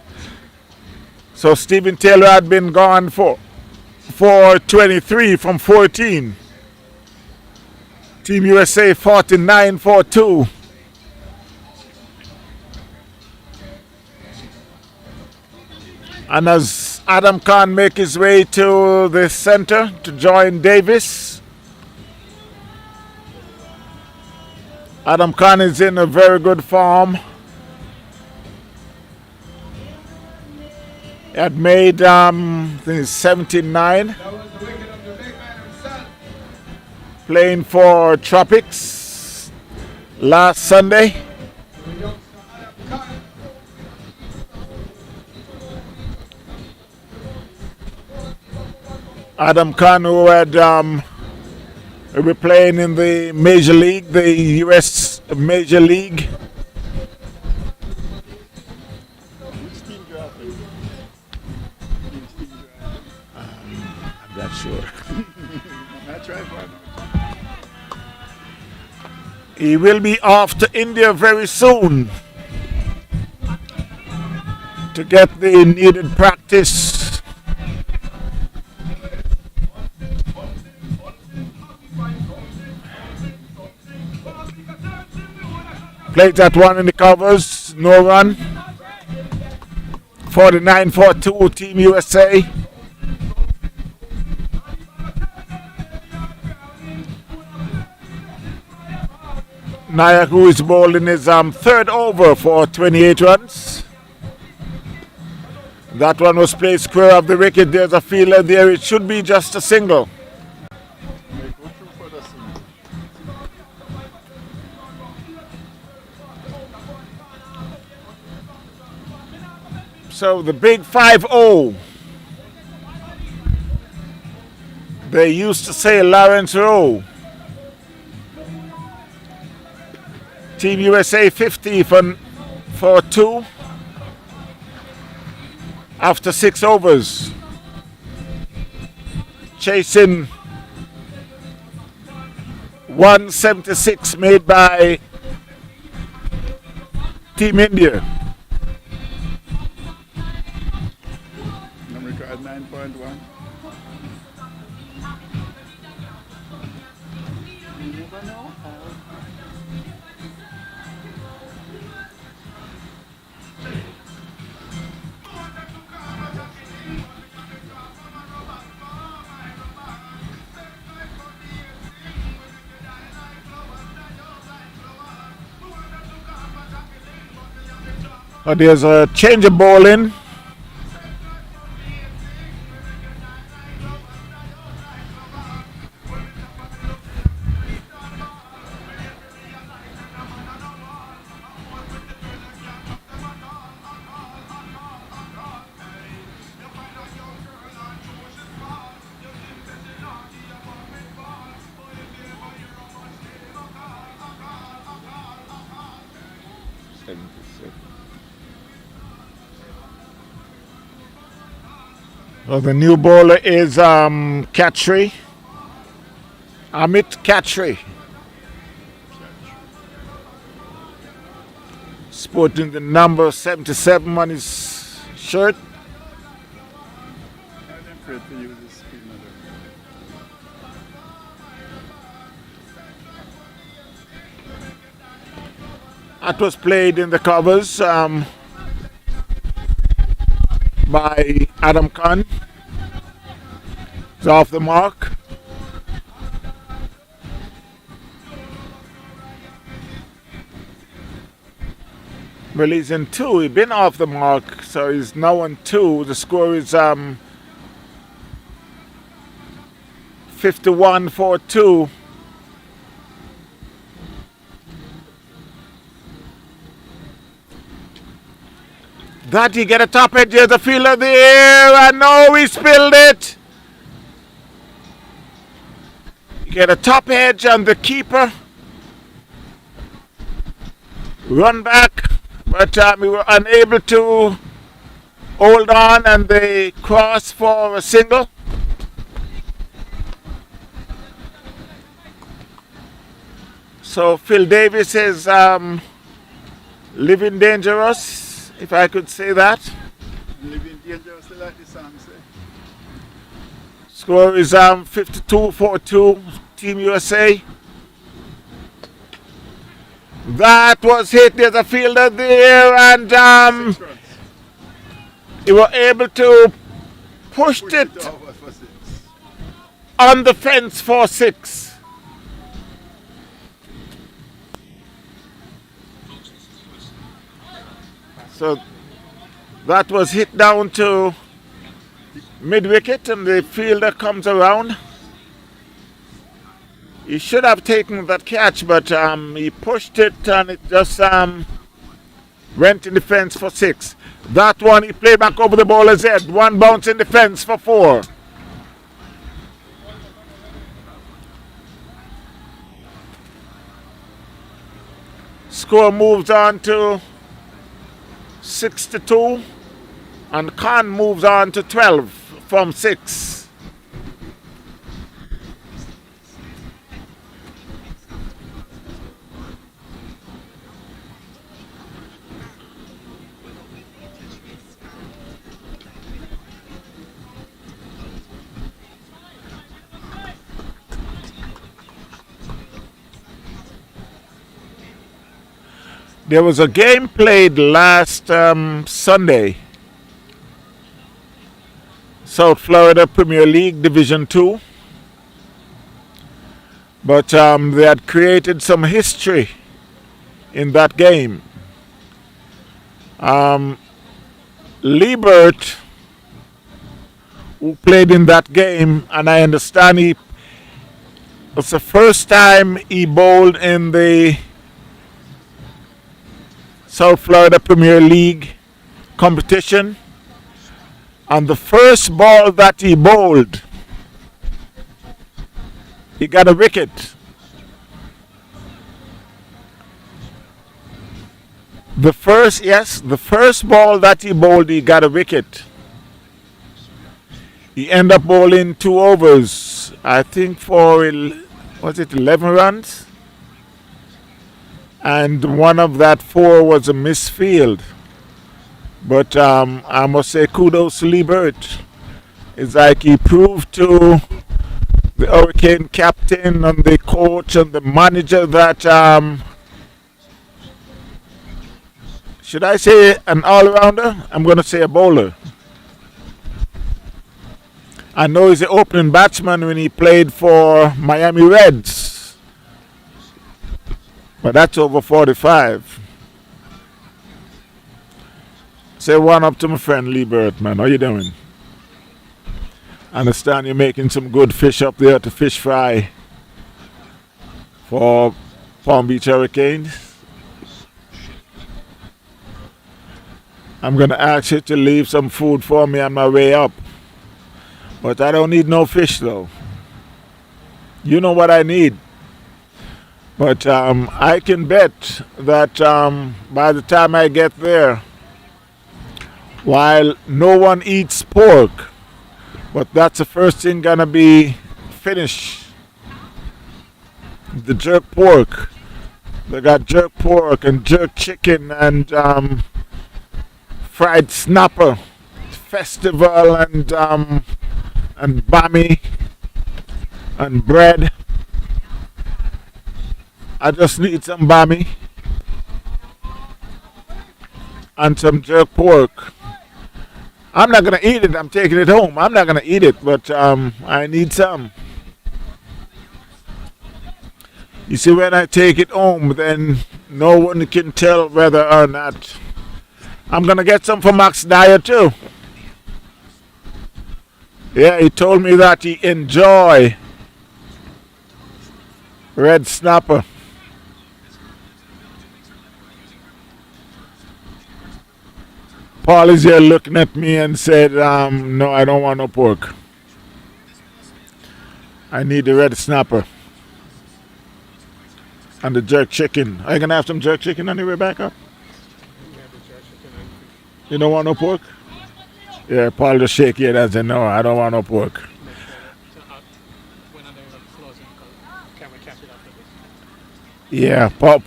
So Stephen Taylor had been gone for 23 from 14. Team USA 49 for 2. And as Adam Khan make his way to the center to join Davis, Adam Khan is in a very good form. He had made I think it's 79. Playing for Tropics last Sunday. Adam Khan, who had will be playing in the Major League, the US Major League. I'm not sure. That's right, He will be off to India very soon to get the needed practice. Played that one in the covers, no run. 49-42, Team USA. Nayak, who is bowling his third over for 28 runs. That one was played square of the wicket. There's a fielder there. It should be just a single. So the big 5-0. They used to say Lawrence Rowe. Team USA 50 for 2 after 6 overs. Chasing 176 made by Team India. Number card 9.1. You never know. There's a change of bowling. Well, the new bowler is Khatri. Amit Khatri. Sporting the number 77 on his shirt. I'm afraid to use this spinner. That was played in the covers by Adam Khan. It's off the mark. Well, he's in 2. He's been off the mark, so he's now on 2. The score is 51-42. That he get a top edge, there's a fielder there, and no, he spilled it. You get a top edge on the keeper. Run back, but we were unable to hold on, and they cross for a single. So Phil Davis is living dangerous, if I could say that. Living dangerously like the song say. Score is 52-42, Team USA. That was hit. There's a fielder there, and 6 runs. you were able to push Push it over for 6. on the fence for 6. So that was hit down to mid-wicket, and the fielder comes around. He should have taken that catch, but he pushed it, and it just went in the fence for 6. That one he played back over the bowler's head. One bounce in the fence for 4. Score moves on to 6-2, and Khan moves on to 12 from 6. There was a game played last Sunday. South Florida Premier League Division 2. But they had created some history in that game. Liebert, who played in that game, and I understand it was the first time he bowled in the South Florida Premier League competition. And the first ball that he bowled, he got a wicket. The first ball that he bowled, he got a wicket. He ended up bowling 2 overs, I think for, 11 runs? And one of that 4 was a misfield. But I must say kudos to Liebert. It's like he proved to the Hurricane captain and the coach and the manager that, should I say an all-rounder? I'm going to say a bowler. I know he's the opening batsman when he played for Miami Reds. But that's over 45. Say one up to my friend Liebert, man. How you doing? I understand you're making some good fish up there to fish fry for Palm Beach Hurricanes. I'm going to ask you to leave some food for me on my way up. But I don't need no fish though. You know what I need. But I can bet that by the time I get there, while no one eats pork, but that's the first thing gonna be finished. The jerk pork. They got jerk pork and jerk chicken and fried snapper festival and bami and bread. I just need some bami and some jerk pork. I'm not gonna eat it. I'm taking it home. I'm not gonna eat it, but I need some. You see, when I take it home, then no one can tell whether or not. I'm gonna get some for Max Dyer too. Yeah, he told me that he enjoy red snapper. Paul is here looking at me and said, no, I don't want no pork. I need the red snapper. And the jerk chicken. Are you going to have some jerk chicken on your way back up? You don't want no pork? Yeah, Paul just shake your head and say, no, I don't want no pork. Yeah, Paul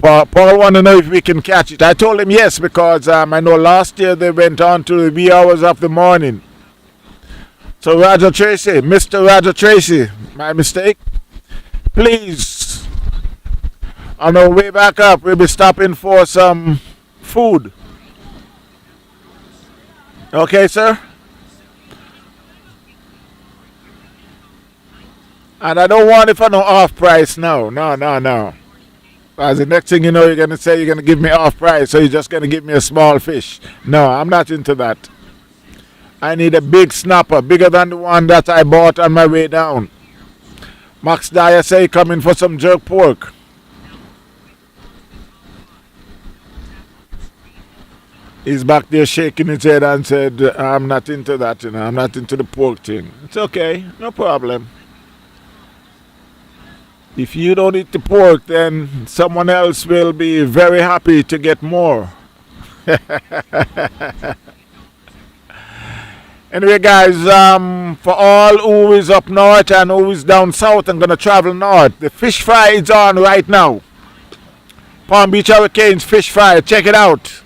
want to know if we can catch it. I told him yes, because I know last year they went on to the wee hours of the morning. So Roger Tracy, Mr. Roger Tracy, my mistake. Please, on our way back up, we'll be stopping for some food. Okay, sir? And I don't want it for no off price, no. As the next thing you know, you're going to say you're going to give me off price, so you're just going to give me a small fish. No, I'm not into that. I need a big snapper, bigger than the one that I bought on my way down. Max Dyer say coming for some jerk pork. He's back there shaking his head and said, I'm not into that, I'm not into the pork thing. It's okay, no problem. If you don't eat the pork, then someone else will be very happy to get more. Anyway, guys, for all who is up north and who is down south and going to travel north, the fish fry is on right now. Palm Beach Hurricanes fish fry, check it out.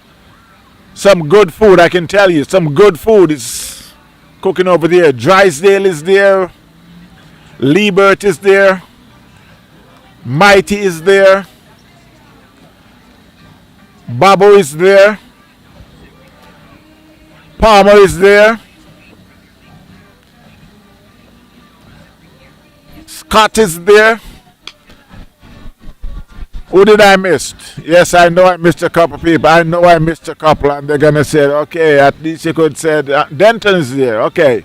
Some good food, I can tell you. Some good food is cooking over there. Drysdale is there. Liebert is there. Mighty is there. Babu is there. Palmer is there. Scott is there. Who did I miss? Yes, I know I missed a couple people. I know I missed a couple, and they're gonna say, okay, at least you could say Denton is there. Okay,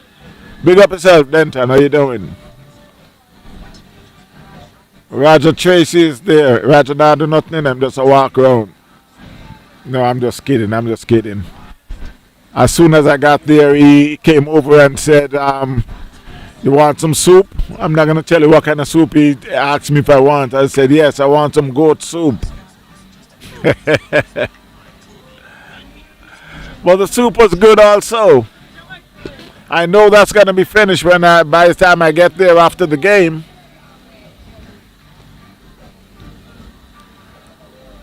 big up yourself, Denton. How you doing? Roger Tracy is there. Roger not do nothing in them, just a walk around. No, I'm just kidding. I'm just kidding. As soon as I got there, he came over and said, you want some soup? I'm not going to tell you what kind of soup he asked me if I want. I said, yes, I want some goat soup. But the soup was good also. I know that's going to be finished by the time I get there after the game.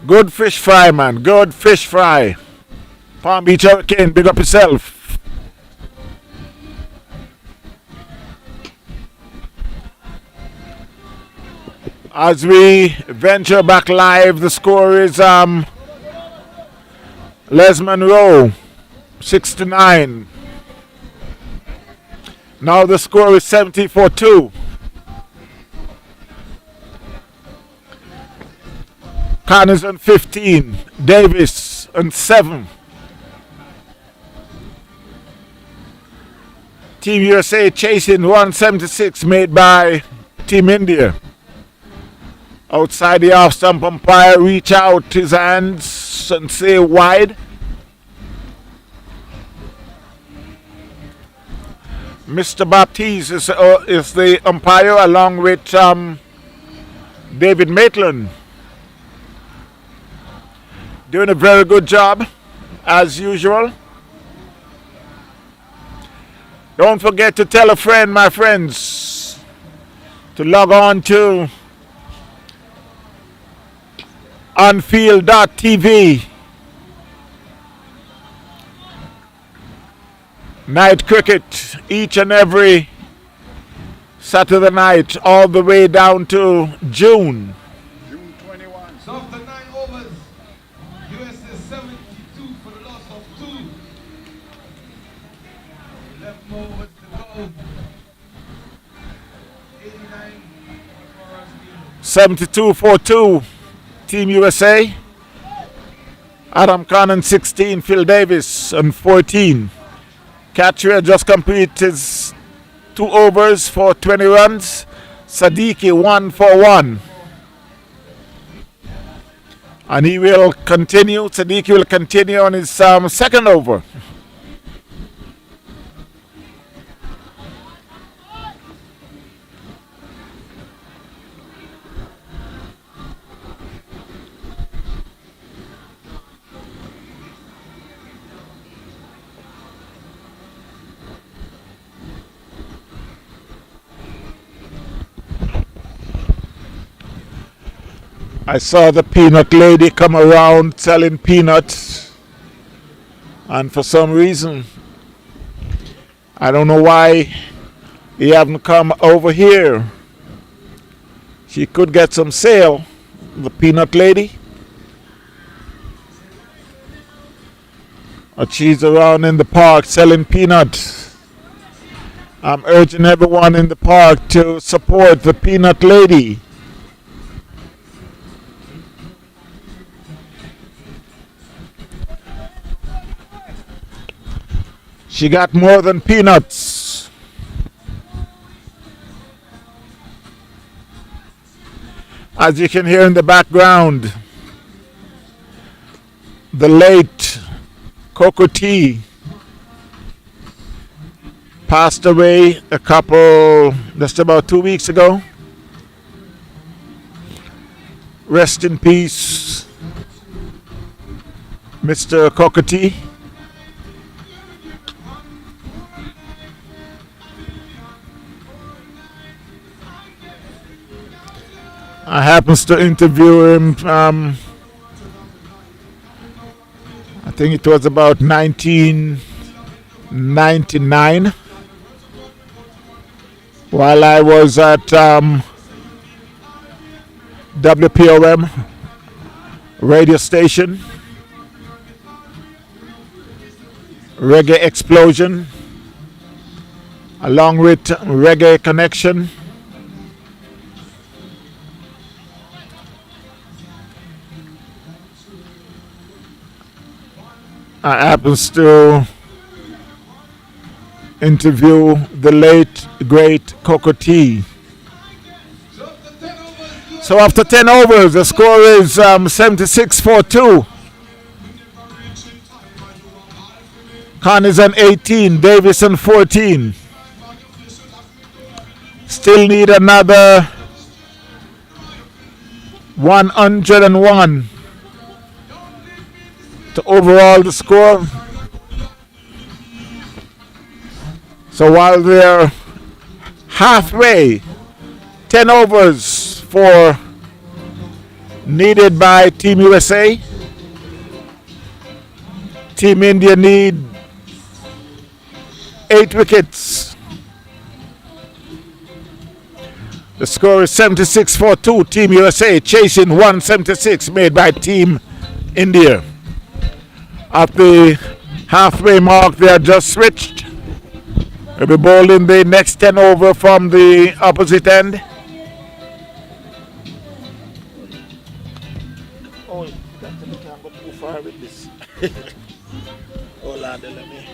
Good fish fry, man. Good fish fry. Palm Beach Hurricane, big up yourself. As we venture back live, the score is Les Monroe 6-9. Now the score is 74-2. Connors on 15, Davis on 7. Team USA chasing 176 made by Team India. Outside the off stump umpire, reach out his hands and say wide. Mr. Baptiste is the umpire along with David Maitland. Doing a very good job as usual. Don't forget to tell a friend, my friends, to log on to onfield.tv. Night cricket each and every Saturday night all the way down to June. June 21. So after 9 overs, USA 72 for the loss of 2. 11 overs to go. 89 for us. 72-4-2. Team USA. Adam Connon 16, Phil Davis on 14. Catria just completed his 2 overs for 20 runs. Sadiki 1 for 1. And he will continue. Sadiki will continue on his second over. I saw the peanut lady come around selling peanuts, and for some reason, I don't know why he haven't come over here. She could get some sale, the peanut lady. But she's around in the park selling peanuts. I'm urging everyone in the park to support the peanut lady. She got more than peanuts. As you can hear in the background, the late Coco T passed away just about 2 weeks ago. Rest in peace, Mr. Coco T. I happens to interview him, I think it was about 1999, while I was at WPOM radio station. Reggae Explosion, along with Reggae Connection. I happens to interview the late great Coco T. So after 10 overs, the score is 76-42. Connors on 18, Davis on 14. Still need another 101 to overall the score. So while they're halfway, 10 overs for needed by Team USA. Team India need 8 wickets. The score is 76-42. Team USA chasing 176 made by Team India. At the halfway mark, they are just switched. They'll be bowling the next 10 over from the opposite end. Oh, you can't go too far with this. Oh, Lord, let me.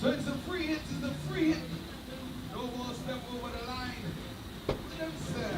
So it's a free hit, it's a free hit. No more step over the line. What them say?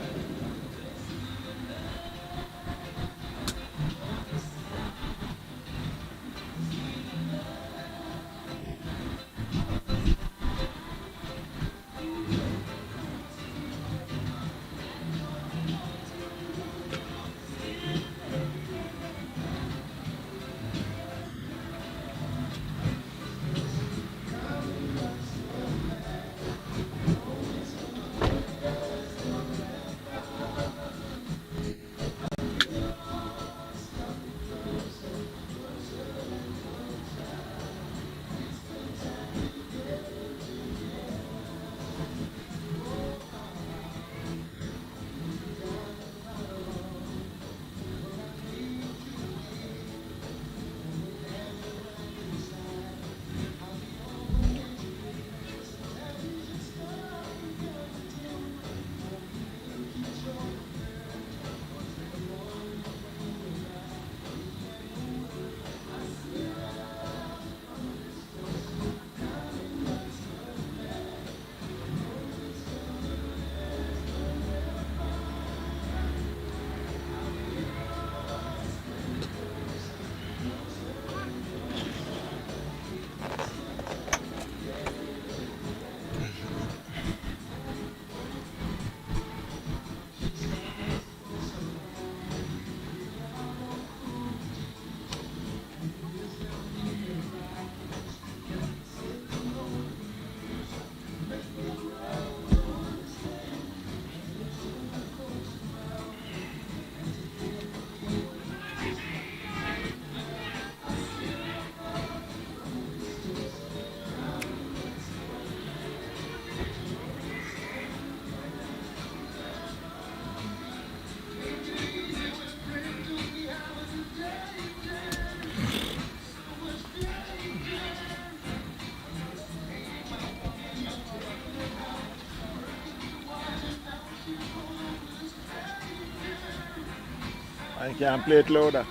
I can't play it louder.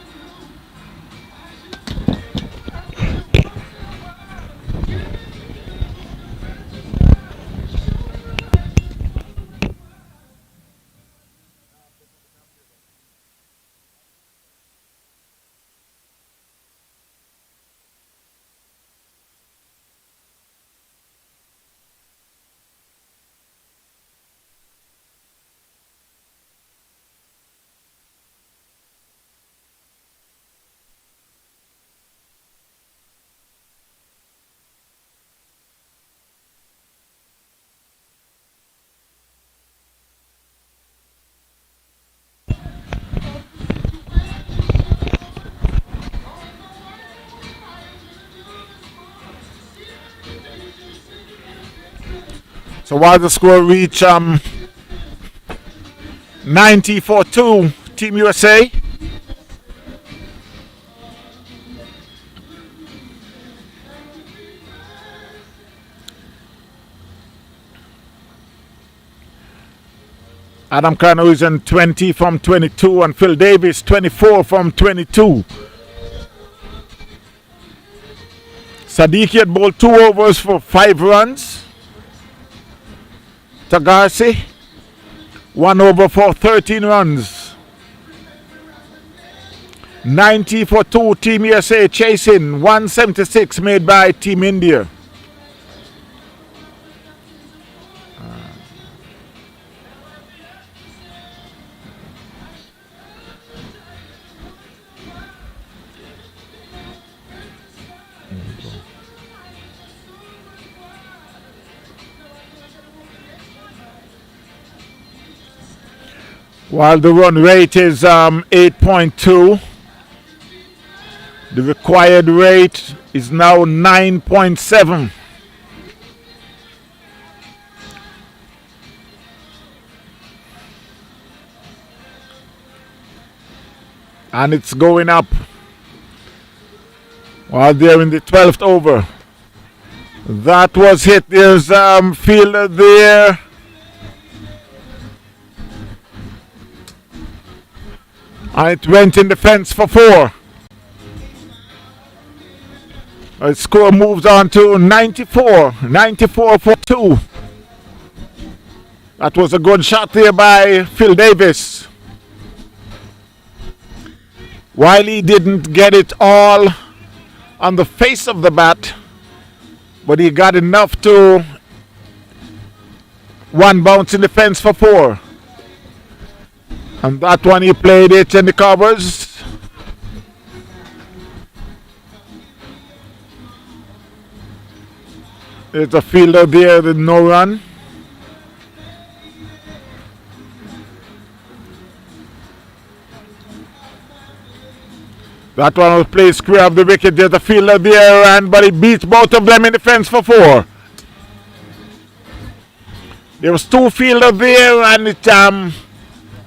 So while the score reach 90-2, Team USA. Adam Cano is in 20 from 22, and Phil Davis 24 from 22. Sadiki had bowled 2 overs for 5 runs. Tagarsi 1 over for 13 runs. 90-2, Team USA chasing 176 made by Team India. While the run rate is 8.2, the required rate is now 9.7. And it's going up. While they're in the 12th over. That was hit. There's fielder there. And it went in the fence for 4. The score moves on to 94-2. That was a good shot there by Phil Davis. Wiley didn't get it all on the face of the bat, but he got enough to one bounce in the fence for 4. And that one he played it in the covers. There's a fielder there with no run. That one was played square of the wicket. There's a fielder there, but he beats both of them in the fence for 4. There was 2 fielders there, and it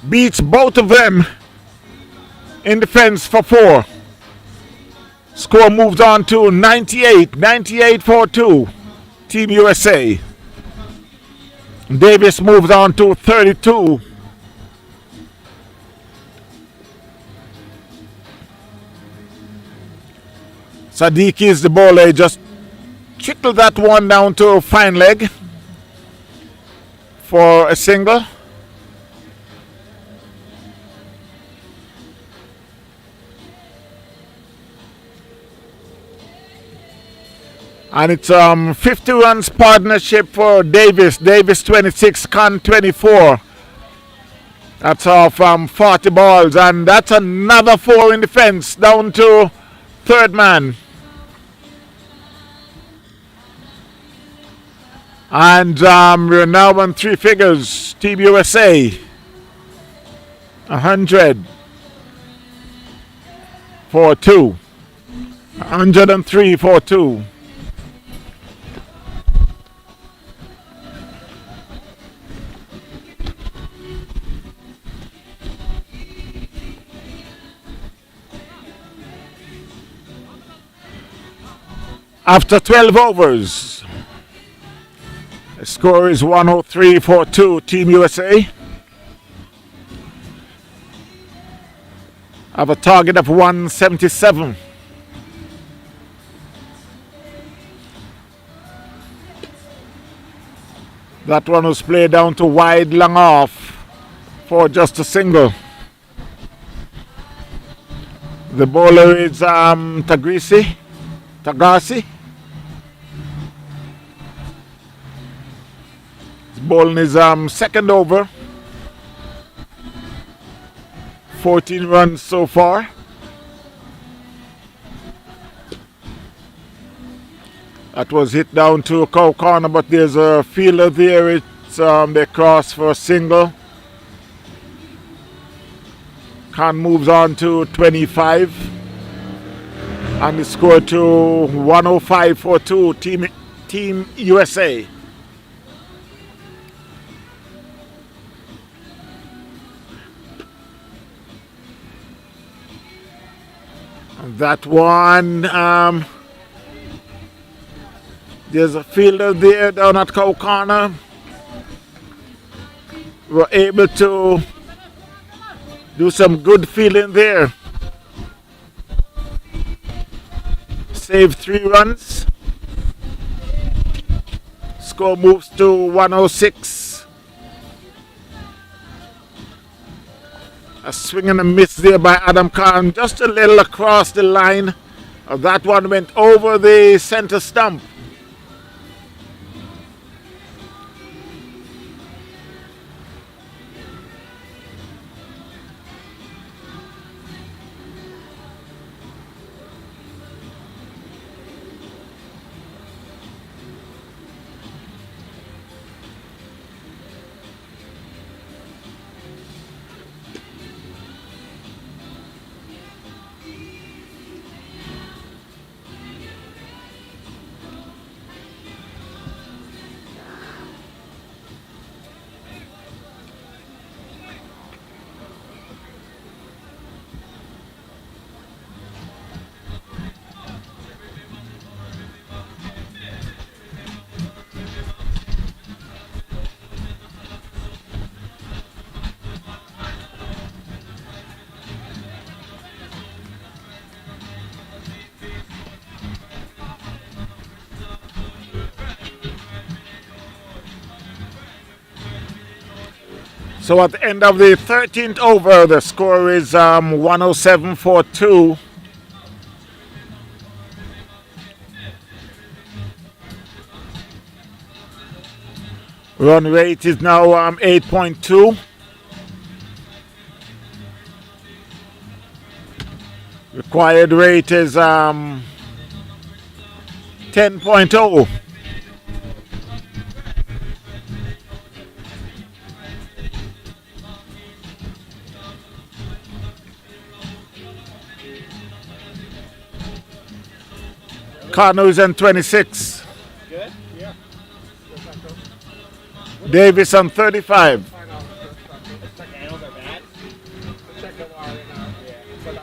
beats both of them in the fence for 4. Score moves on to 98-2, Team USA. Davis moves on to 32. Sadiki is the bowler. Just trickle that one down to fine leg for a single. And it's 50 runs partnership for Davis. Davis 26, Khan 24. That's off 40 balls. And that's another 4 in the fence down to third man. And we're now on 3 figures. Team USA 100 for 2. 103 for 2. After 12 overs, the score is 103-2, Team USA. Have a target of 177. That one was played down to wide, long off for just a single. The bowler is Tagarsi. Bowling his second over. 14 runs so far. That was hit down to a cow corner, but there's a fielder there. It's they cross for a single. Khan moves on to 25. And the score to 105-2, Team USA. That one, there's a fielder there down at Cow Corner. We're able to do some good fielding there. Save 3 runs. Score moves to 106. A swing and a miss there by Adam Khan, just a little across the line. That one went over the center stump. So at the end of the 13th over, the score is 107-42. Run rate is now 8.2. Required rate is 10.0. Cardinals on 26. Good? Yeah. Davis on 35. I know. The handles are bad. Check the wire in out. Yeah. But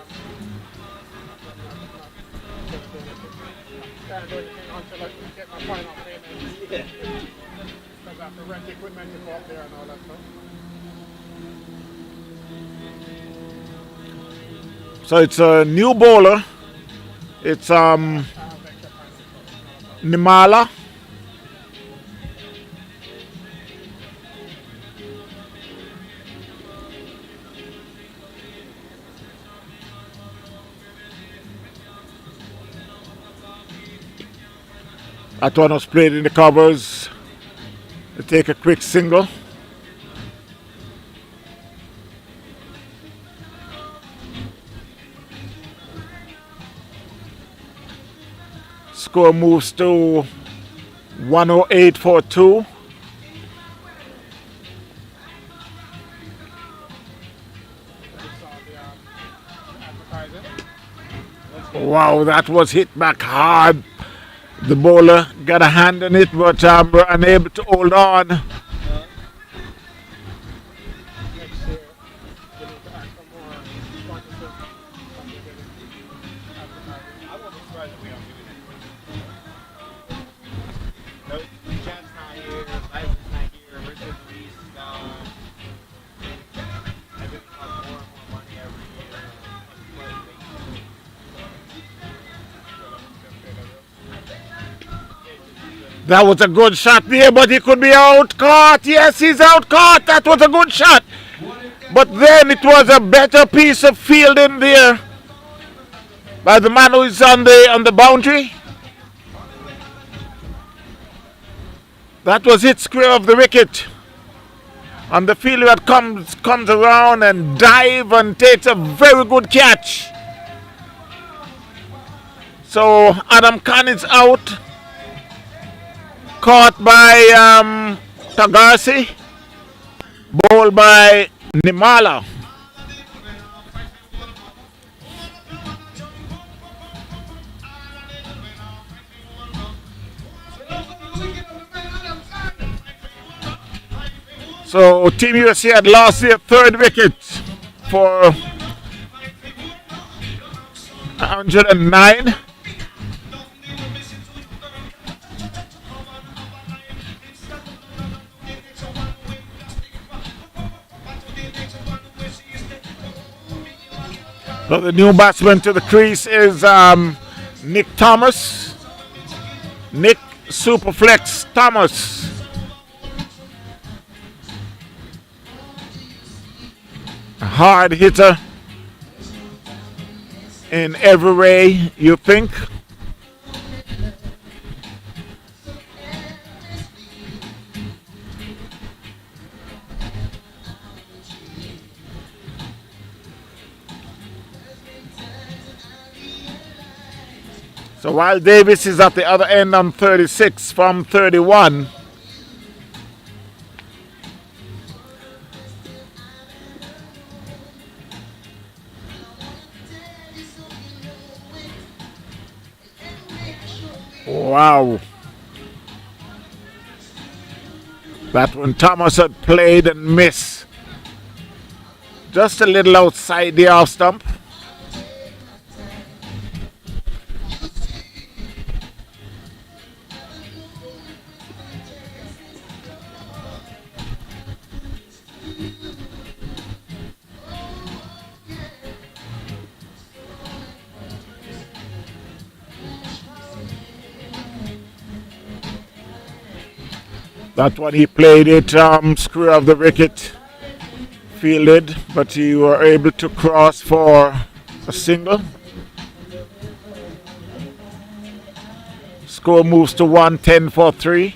I'm not doing anything until I get my final payment. Yeah. Because I have to rent equipment to go up there and all that stuff. So it's a new bowler. It's Nimala. That one was played in the covers. They take a quick single. Score moves to 108-42. Wow, that was hit back hard. The bowler got a hand on it, but were unable to hold on. Next year, we need to act for more sponsorship. I won't be surprised if we don't do it. No, Chad's not here, Liza's not here, Richard Luis is gone. Everything costs more and more money every year. That was a good shot there, but he could be out caught. Yes, he's out caught. That was a good shot. But then it was a better piece of fielding there by the man who is on the boundary. That was hit square of the wicket. And the fielder that comes around and dive and takes a very good catch. So Adam Khan is out. Caught by Tagarsi, bowled by Nimala. So Team USA had lost their third wicket for 109. So the new batsman to the crease is Nick Thomas. Nick Superflex Thomas. A hard hitter in every way you think. So while Davis is at the other end on 36 from 31. Wow. That one Thomas had played and missed. Just a little outside the off stump. That one he played it, screw of the wicket, fielded, but you were able to cross for a single. Score moves to 110 for 3.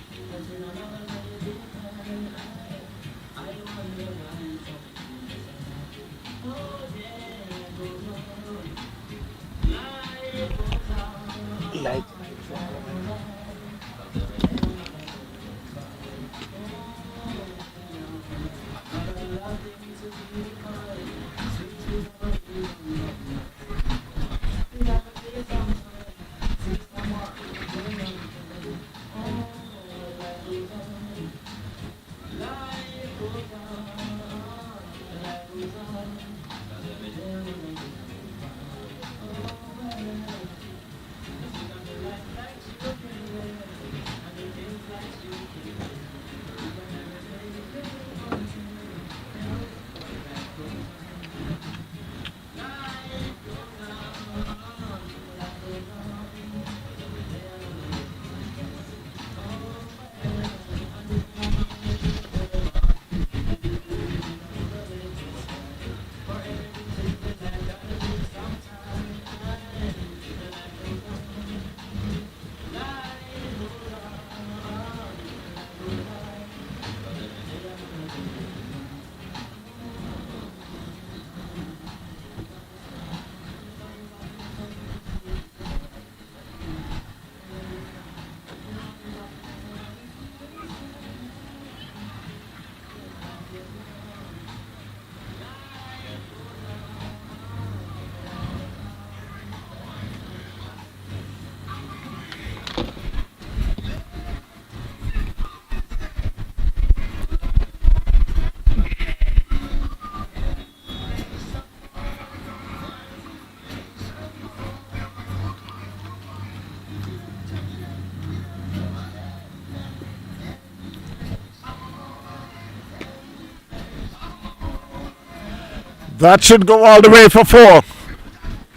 That should go all the way for 4.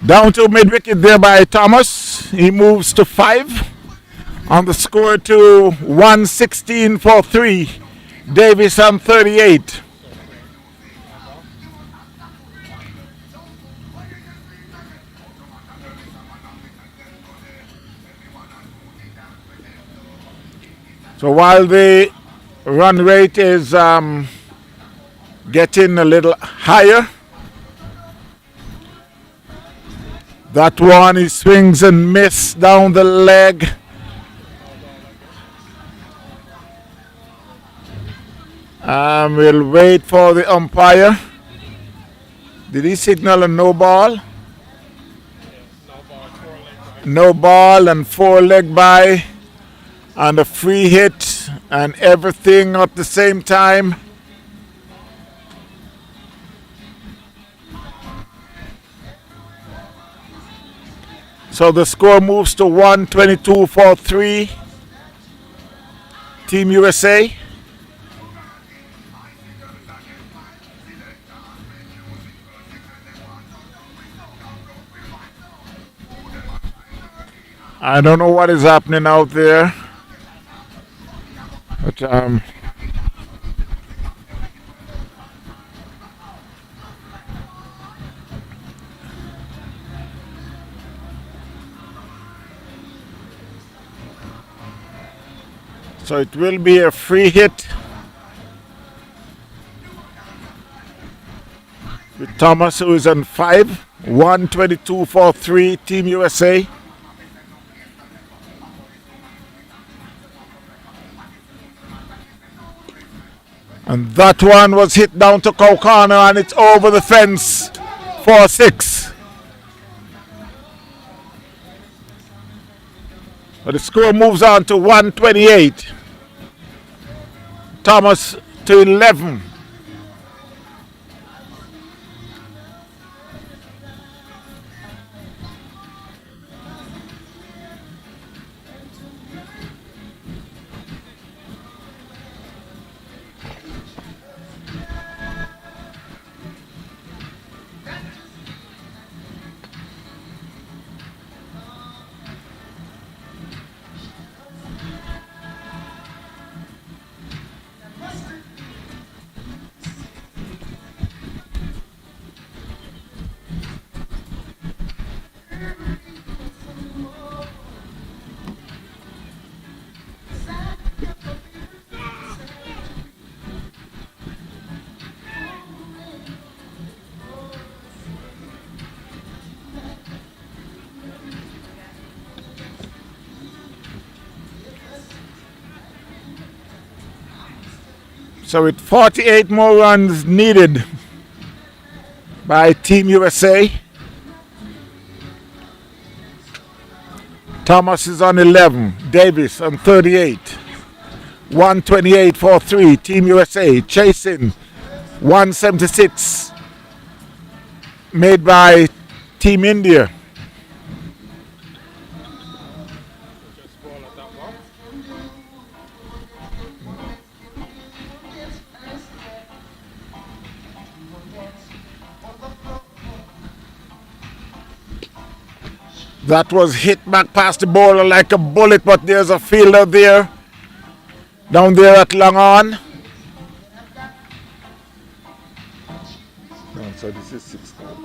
Down to mid-wicket there by Thomas. He moves to 5. On the score to 116 for 3. Davis on 38. So while the run rate is getting a little higher, that one he swings and misses down the leg. We'll wait for the umpire. Did he signal a no ball? No ball and 4 leg by and a free hit and everything at the same time. So the score moves to 122 for 3. Team USA. I don't know what is happening out there. But so it will be a free hit with Thomas, who is on 5. 122 for 3, Team USA. And that one was hit down to cow corner, and it's over the fence for 6. But the score moves on to 128. Thomas to 11. So with 48 more runs needed by Team USA, Thomas is on 11, Davis on 38. 128 for 3, Team USA. Chasing 176 made by Team India. Just ball at that one. That was hit back past the bowler like a bullet, but there's a fielder there, down there at long on. No, so this is 6 now.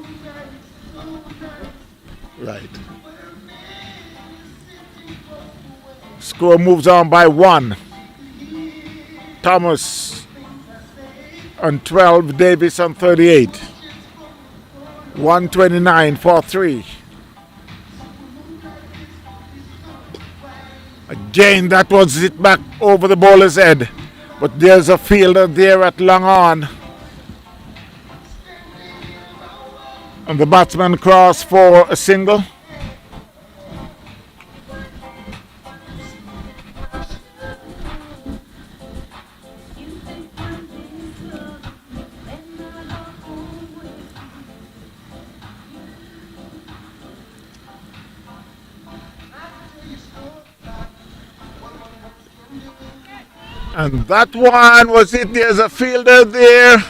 Right. Score moves on by 1. Thomas on 12, Davis on 38. 129 for 3. Again, that was hit back over the bowler's head, but there's a fielder there at long on. And the batsman crossed for a single. And that one was it. There's a fielder there,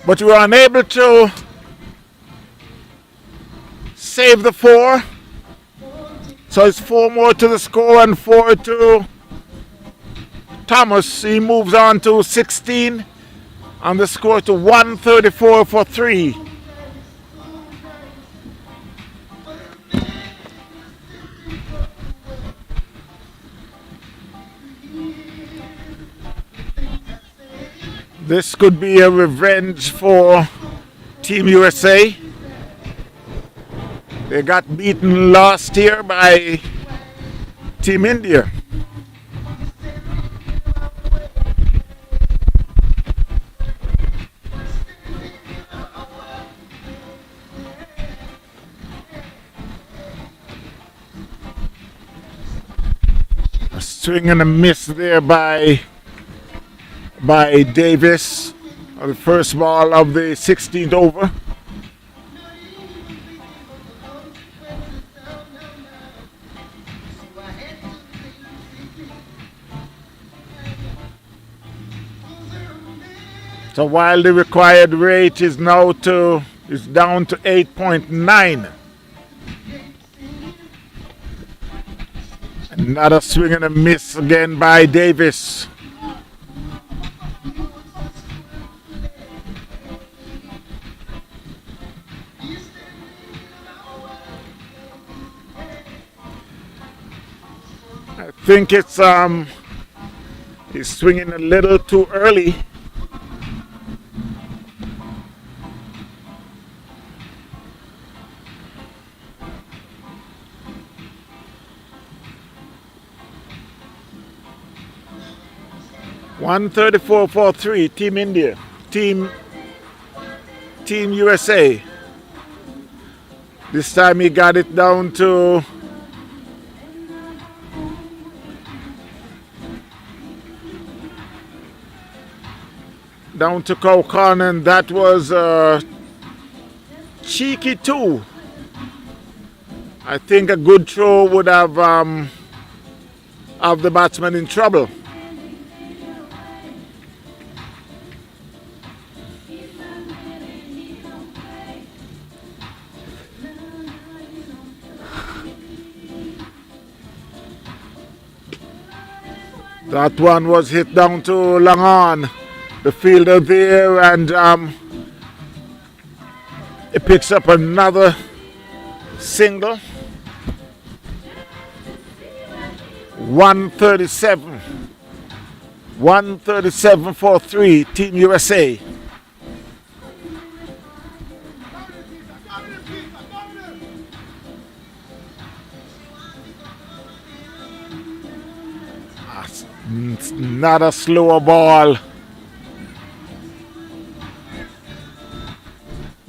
but we were unable to save the 4. So it's 4 more to the score and 4 to Thomas. He moves on to 16 and the score to 134 for 3. This could be a revenge for Team USA. They got beaten last year by Team India. A swing and a miss there by Davis on the first ball of the 16th over. So while the required rate is down to 8.9. Another swing and a miss again by Davis. I think it's he's swinging a little too early. $134.43, Team India, Team USA. This time he got it down to Kaukan, and that was cheeky too. I think a good throw would have the batsman in trouble. That one was hit down to Langan, the fielder there, and it picks up another single. 137 for 3, Team USA. Not a slower ball.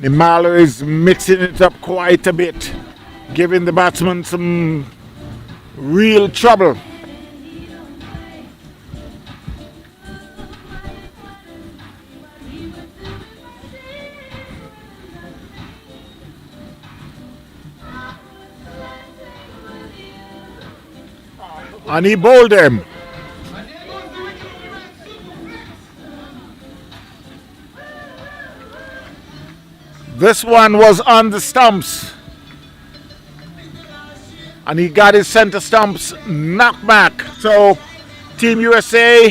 Nimalo is mixing it up quite a bit, giving the batsman some real trouble. And he bowled him. This one was on the stumps, and he got his center stumps knocked back. So Team USA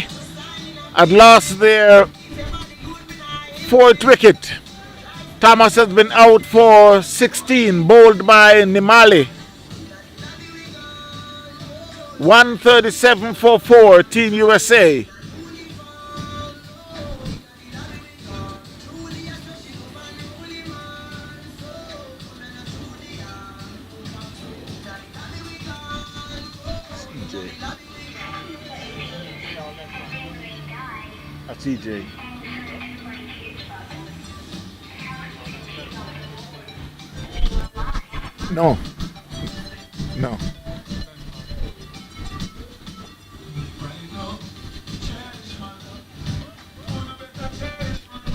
had lost their 4th wicket. Thomas has been out for 16, bowled by Nimali. 137 for 4, Team USA. CJ. No.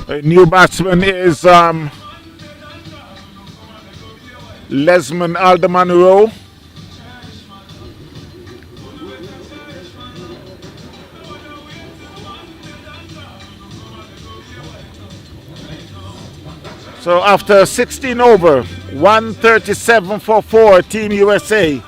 A new batsman is Lesman Alderman-Rowe. So after 16 over, 137 for 4, Team USA.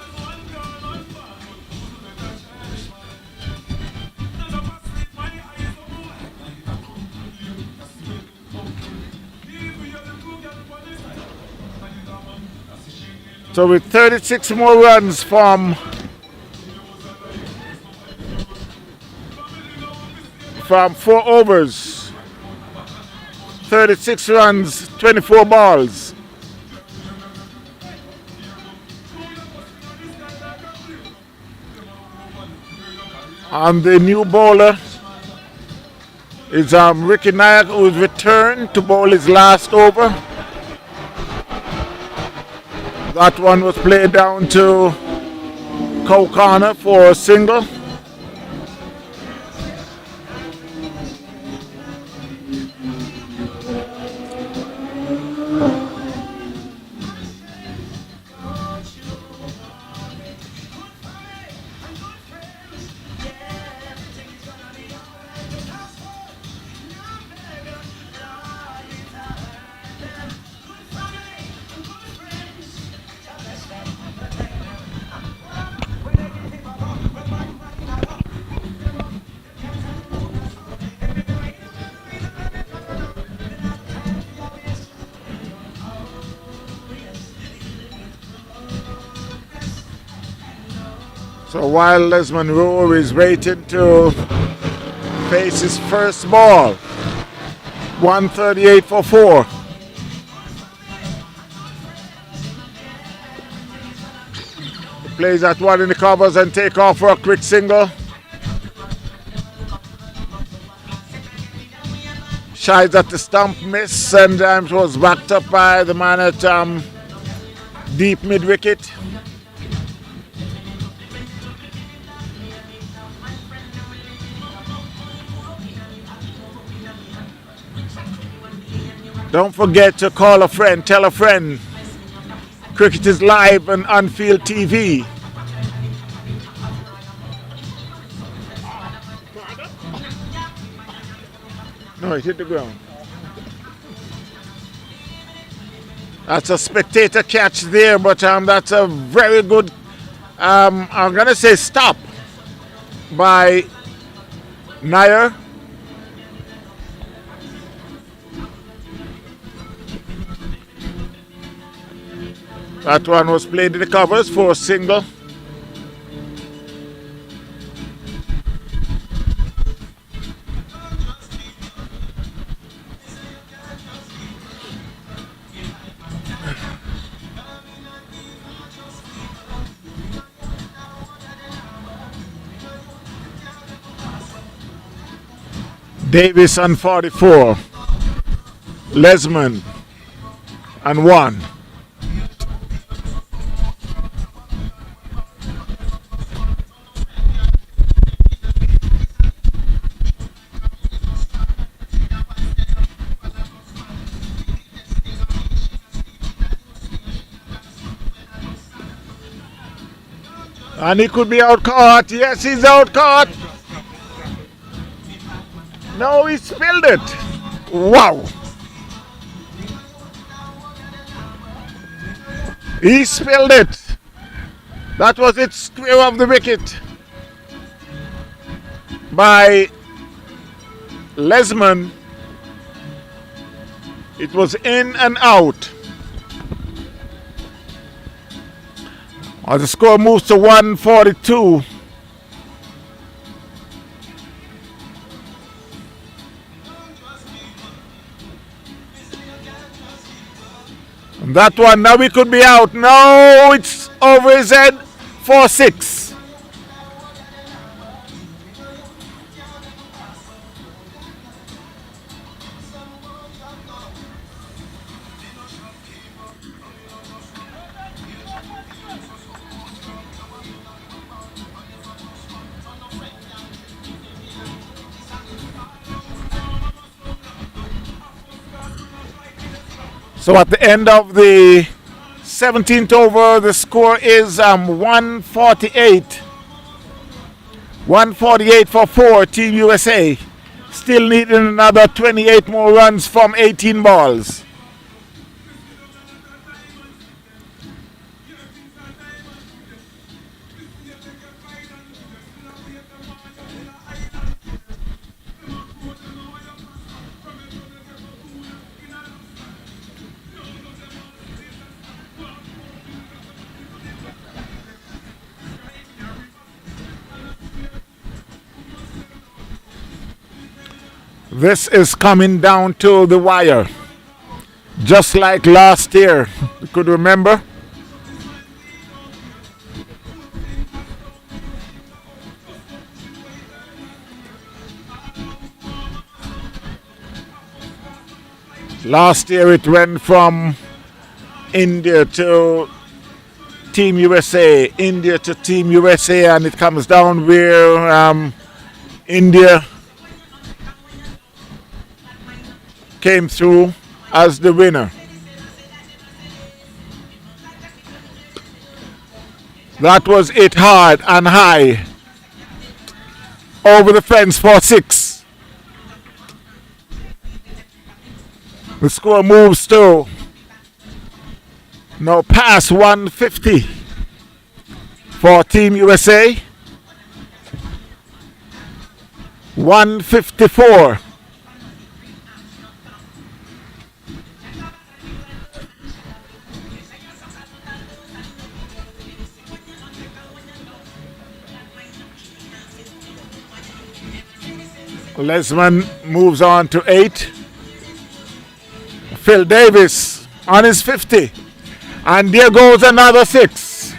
So with 36 more runs from 4 overs, 36 runs, 24 balls. And the new bowler is Ricky Nayak, who is returned to bowl his last over. That one was played down to Kaukan for a single. So while Lesmond Rowe is waiting to face his first ball, 138 for 4. He plays that one in the covers and take off for a quick single. Shies at the stump, miss, and it was backed up by the man at deep mid wicket. Don't forget to call a friend, tell a friend. Cricket is live on on-field TV. No, it hit the ground. That's a spectator catch there, but that's a very good, I'm going to say stop by Nair. That one was played in the covers for a single. Davis on 44. Lesmond on 1. And he could be out caught. Yes, he's out caught. No, he spilled it. Wow. He spilled it. That was it, square of the wicket by Lesmond. It was in and out. The score moves to 142. And that one, now we could be out. No, it's over his head for 6. So at the end of the 17th over, the score is 148. 148 for 4, Team USA. Still needing another 28 more runs from 18 balls. This is coming down to the wire. Just like last year. You could remember? Last year it went from India to Team USA, India to Team USA, and it comes down where India came through as the winner. That was it hard and high. Over the fence for 6. The score moves to now past 150 for Team USA. 154. Lesman moves on to 8. Phil Davis on his 50. And there goes another 6.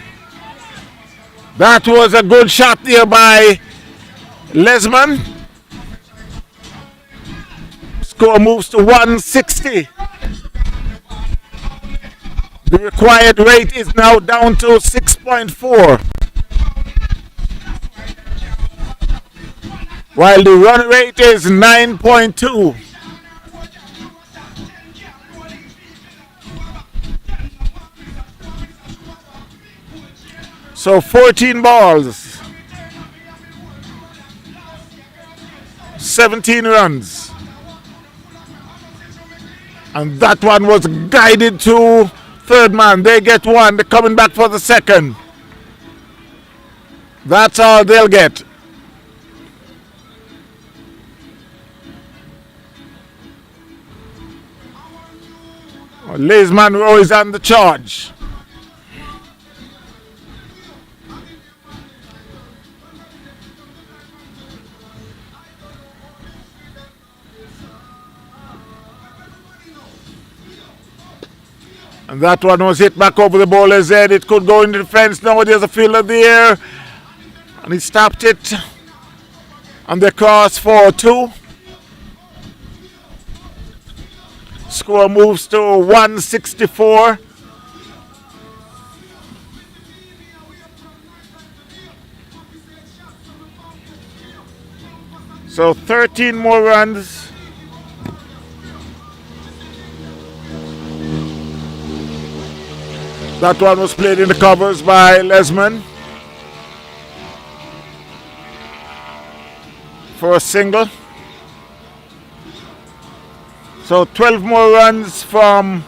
That was a good shot there by Lesman. Score moves to 160. The required rate is now down to 6.4. While the run rate is 9.2. So 14 balls, 17 runs. And that one was guided to third man. They get one. They're coming back for the second. That's all they'll get. Liz Monroe is on the charge. And that one was hit back over the bowler's head. It could go into the fence. Now there's a fielder there. And he stopped it. And they cross for 2. Score moves to 164. So 13 more runs. That one was played in the covers by Lesman for a single. So 12 more runs from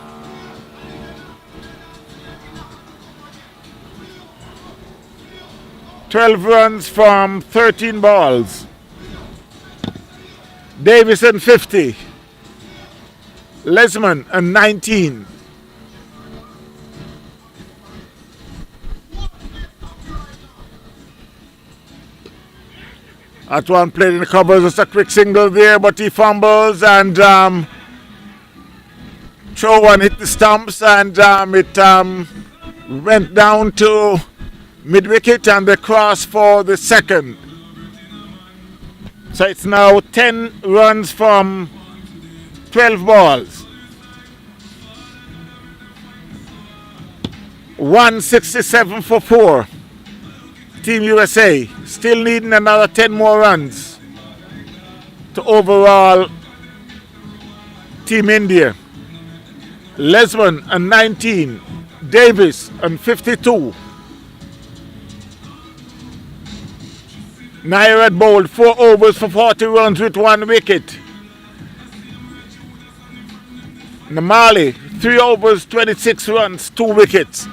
from 13 balls. Davison 50. Lesman a 19. That one played in the covers. It's a quick single there, but he fumbles and throw one hit the stumps and it went down to mid-wicket and they cross for the second. So it's now 10 runs from 12 balls. 167 for 4. Team USA still needing another 10 more runs to overall Team India. Lesman and 19, Davis and 52. Nair had bowled 4 overs for 40 runs with 1 wicket. Namali 3 overs, 26 runs, 2 wickets.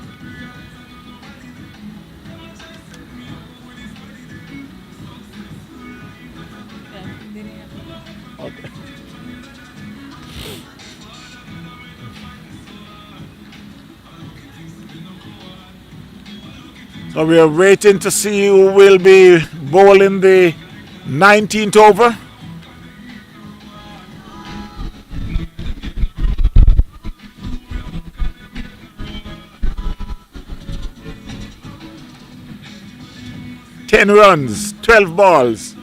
So we are waiting to see who will be bowling the 19th over. Ten runs, 12 balls.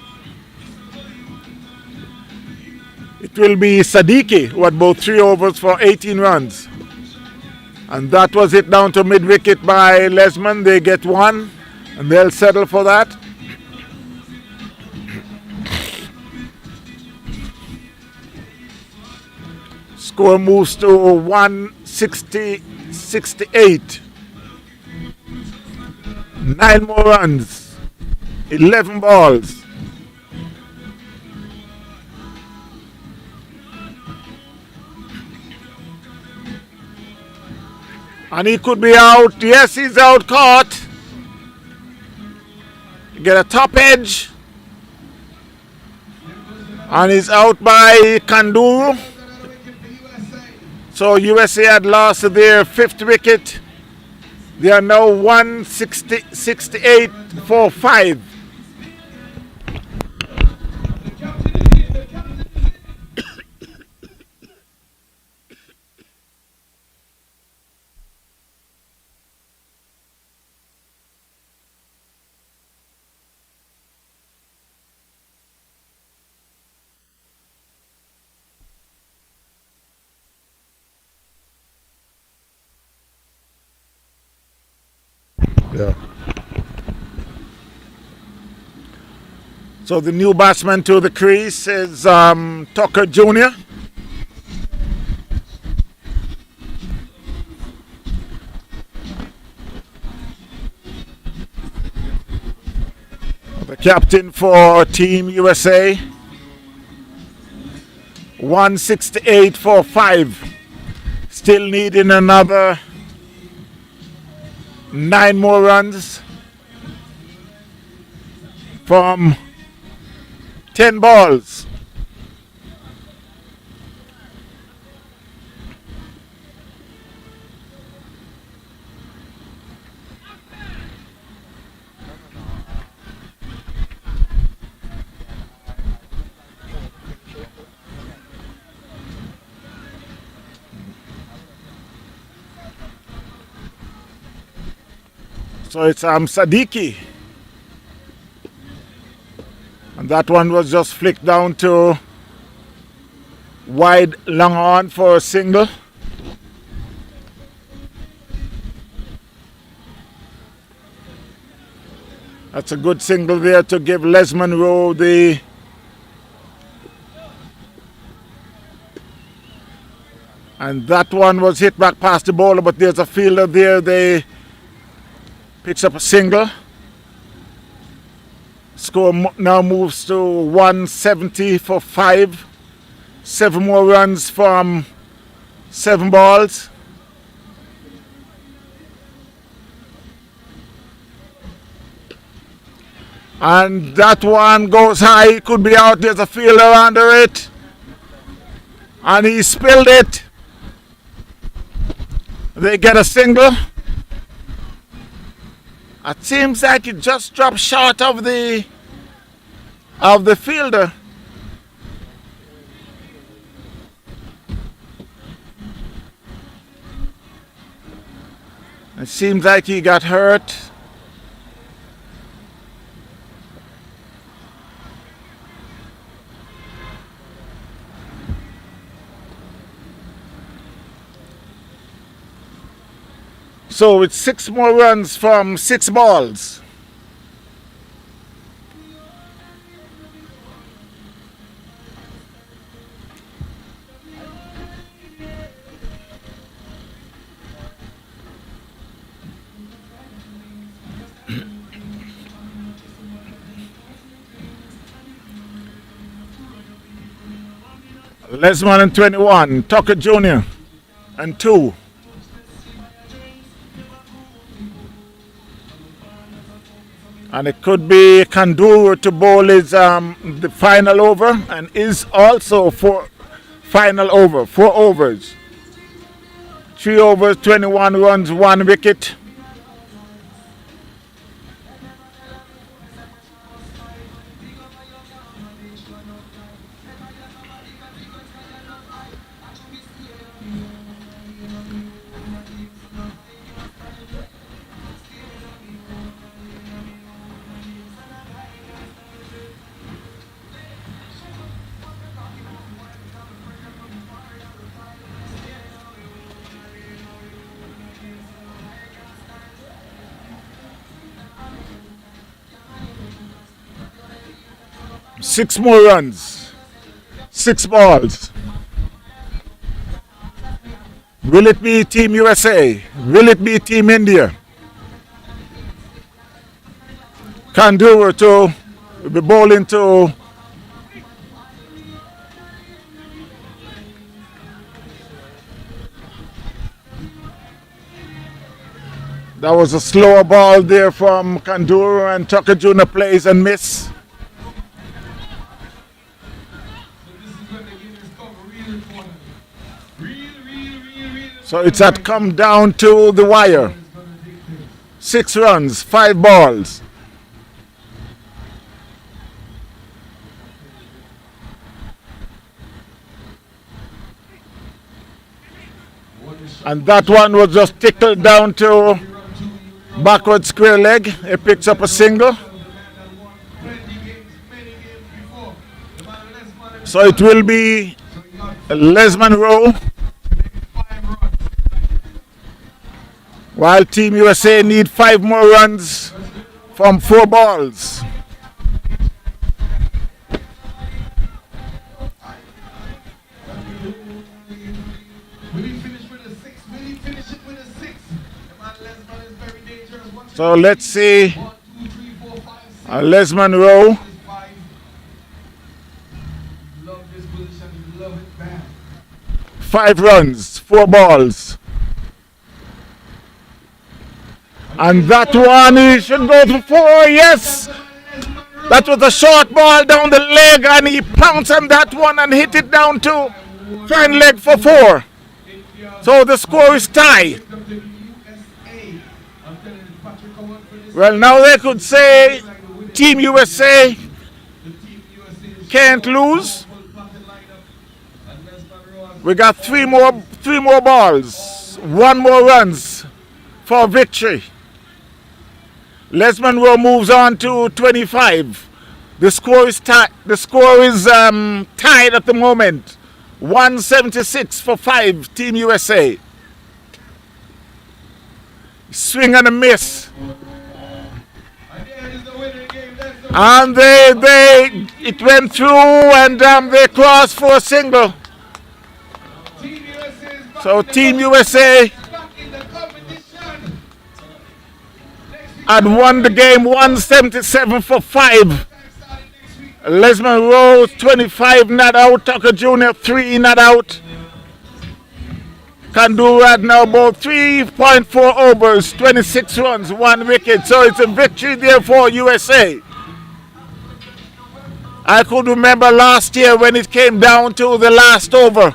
It will be Siddiqui who had bowled 3 overs for 18 runs. And that was hit down to mid-wicket by Lesman. They get 1 and they'll settle for that. Score moves to 168. 9 more runs. 11 balls. And he could be out. Yes, he's out caught. Get a top edge. And he's out by Kanduru. So USA had lost their 5th wicket. They are now 168 for 5. Yeah. So the new batsman to the crease is Tucker Jr. The captain for Team USA. 168 for 5. Still needing another 9 more runs from 10 balls. So it's Sadiki. And that one was just flicked down to wide long on for a single. That's a good single there to give Les Monroe the and that one was hit back past the bowler, but there's a fielder there. They picks up a single. Score now moves to 170 for 5. 7 more runs from 7 balls. And that one goes high. Could be out. There's a fielder under it. And he spilled it. They get a single. It seems like it just dropped short of the fielder. It seems like he got hurt. So it's 6 more runs from 6 balls. Lesman and 21, Tucker Jr. and 2. And it could be Kandura to bowl his the final over and is also for final over, 4 overs. 3 overs, 21 runs, 1 wicket. Six more runs, 6 balls. Will it be Team USA? Will it be Team India? Kandura to be bowling to that was a slower ball there from Kandura, and Tucker Jr. plays and miss. So it's at come down to the wire. 6 runs, 5 balls. And that one was just tickled down to backward square leg. He picks up a single. So it will be Les Monroe while Team USA need 5 more runs from 4 balls. Will he finish with a 6? Will he finish it with a 6? The man Lesman is very dangerous. Once So let's see. 1, 2, 3, 4, 5, 6. Les Monroe. 5. Love this position. Love it bad. 5 runs, 4 balls. And that one, he should go to 4, yes! That was a short ball down the leg, and he pounced on that one and hit it down to fine leg for 4. So the score is tied. Well, now they could say Team USA can't lose. We got 3 more balls, 1 more runs for victory. Les Monroe moves on to 25. The score is tied. The score is tied at the moment. 176 for 5, Team USA. Swing and a miss. And it went through, and they crossed for a single. So Team USA had won the game 177 for 5. Les Monroe 25 not out. Tucker Jr. 3 not out. Can do right now about 3.4 overs, 26 runs, 1 wicket. So it's a victory there for USA. I could remember last year when it came down to the last over.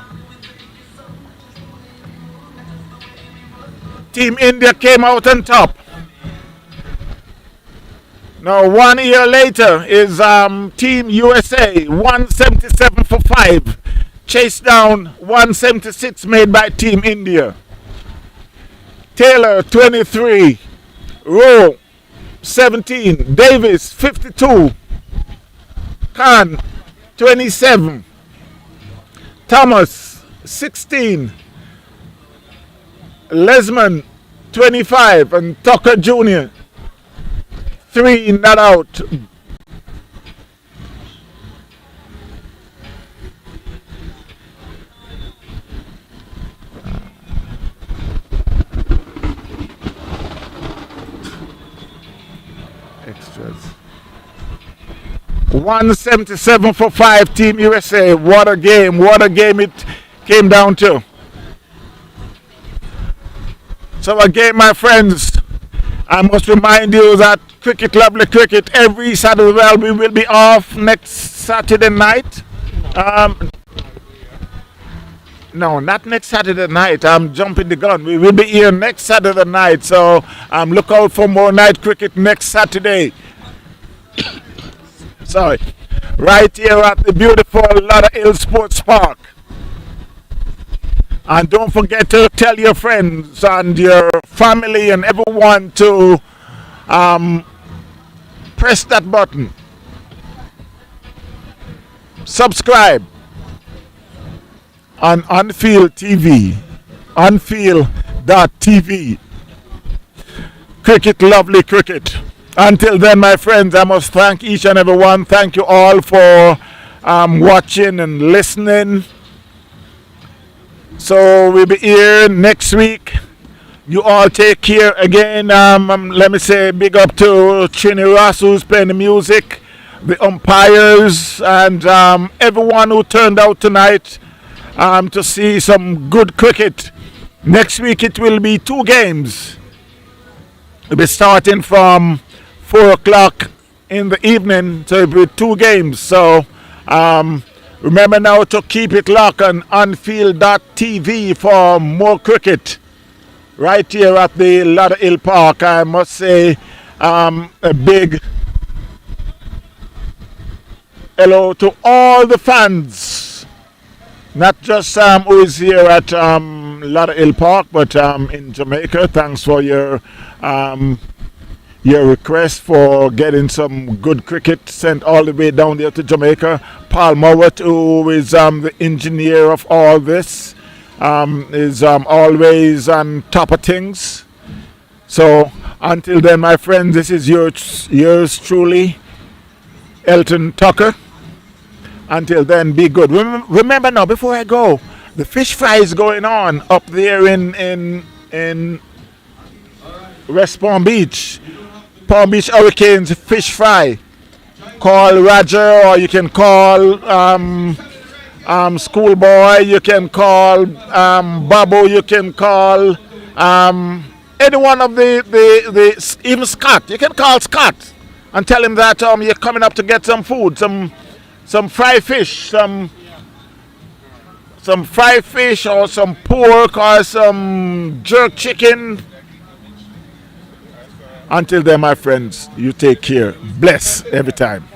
Team India came out on top. Now 1 year later is Team USA 177 for 5. Chased down 176 made by Team India. Taylor 23. Rowe 17. Davis 52. Khan 27. Thomas 16. Lesman 25. And Tucker Jr. 3 not out. Extras. 177 for 5, Team USA. What a game it came down to. So again, my friends, I must remind you that Cricket Lovely Cricket every Saturday. Well, we will be off next Saturday night. No, not next Saturday night. I'm jumping the gun. We will be here next Saturday night. So look out for more night cricket next Saturday. Sorry. Right here at the beautiful Lauderhill Sports Park. And don't forget to tell your friends and your family and everyone to press that button. Subscribe on Unfield TV. Unfield.tv. Cricket Lovely Cricket. Until then, my friends, I must thank each and every one. Thank you all for watching and listening. So we'll be here next week. You all take care again. Let me say big up to Trini Ross, who's playing the music, the umpires, and everyone who turned out tonight to see some good cricket. Next week it will be 2 games. We'll be starting from 4 o'clock in the evening, so it'll be 2 games. So remember now to keep it locked on Unfield.tv for more cricket right here at the Lauderhill Park. I must say a big hello to all the fans, not just who is here at Lauderhill Park, but in Jamaica. Thanks for your request for getting some good cricket sent all the way down there to Jamaica. Paul Mowat, who is the engineer of all this, is always on top of things. So until then, my friends, this is yours truly, Elton Tucker. Until then, be good. Remember now, before I go, the fish fry is going on up there in West Palm Beach. Palm Beach Hurricanes fish fry. Call Roger, or you can call Schoolboy, you can call Babu, you can call any one of the even Scott. You can call Scott and tell him that you're coming up to get some food, some fried fish, some fried fish or some pork or some jerk chicken. Until then, my friends, you take care. Bless every time.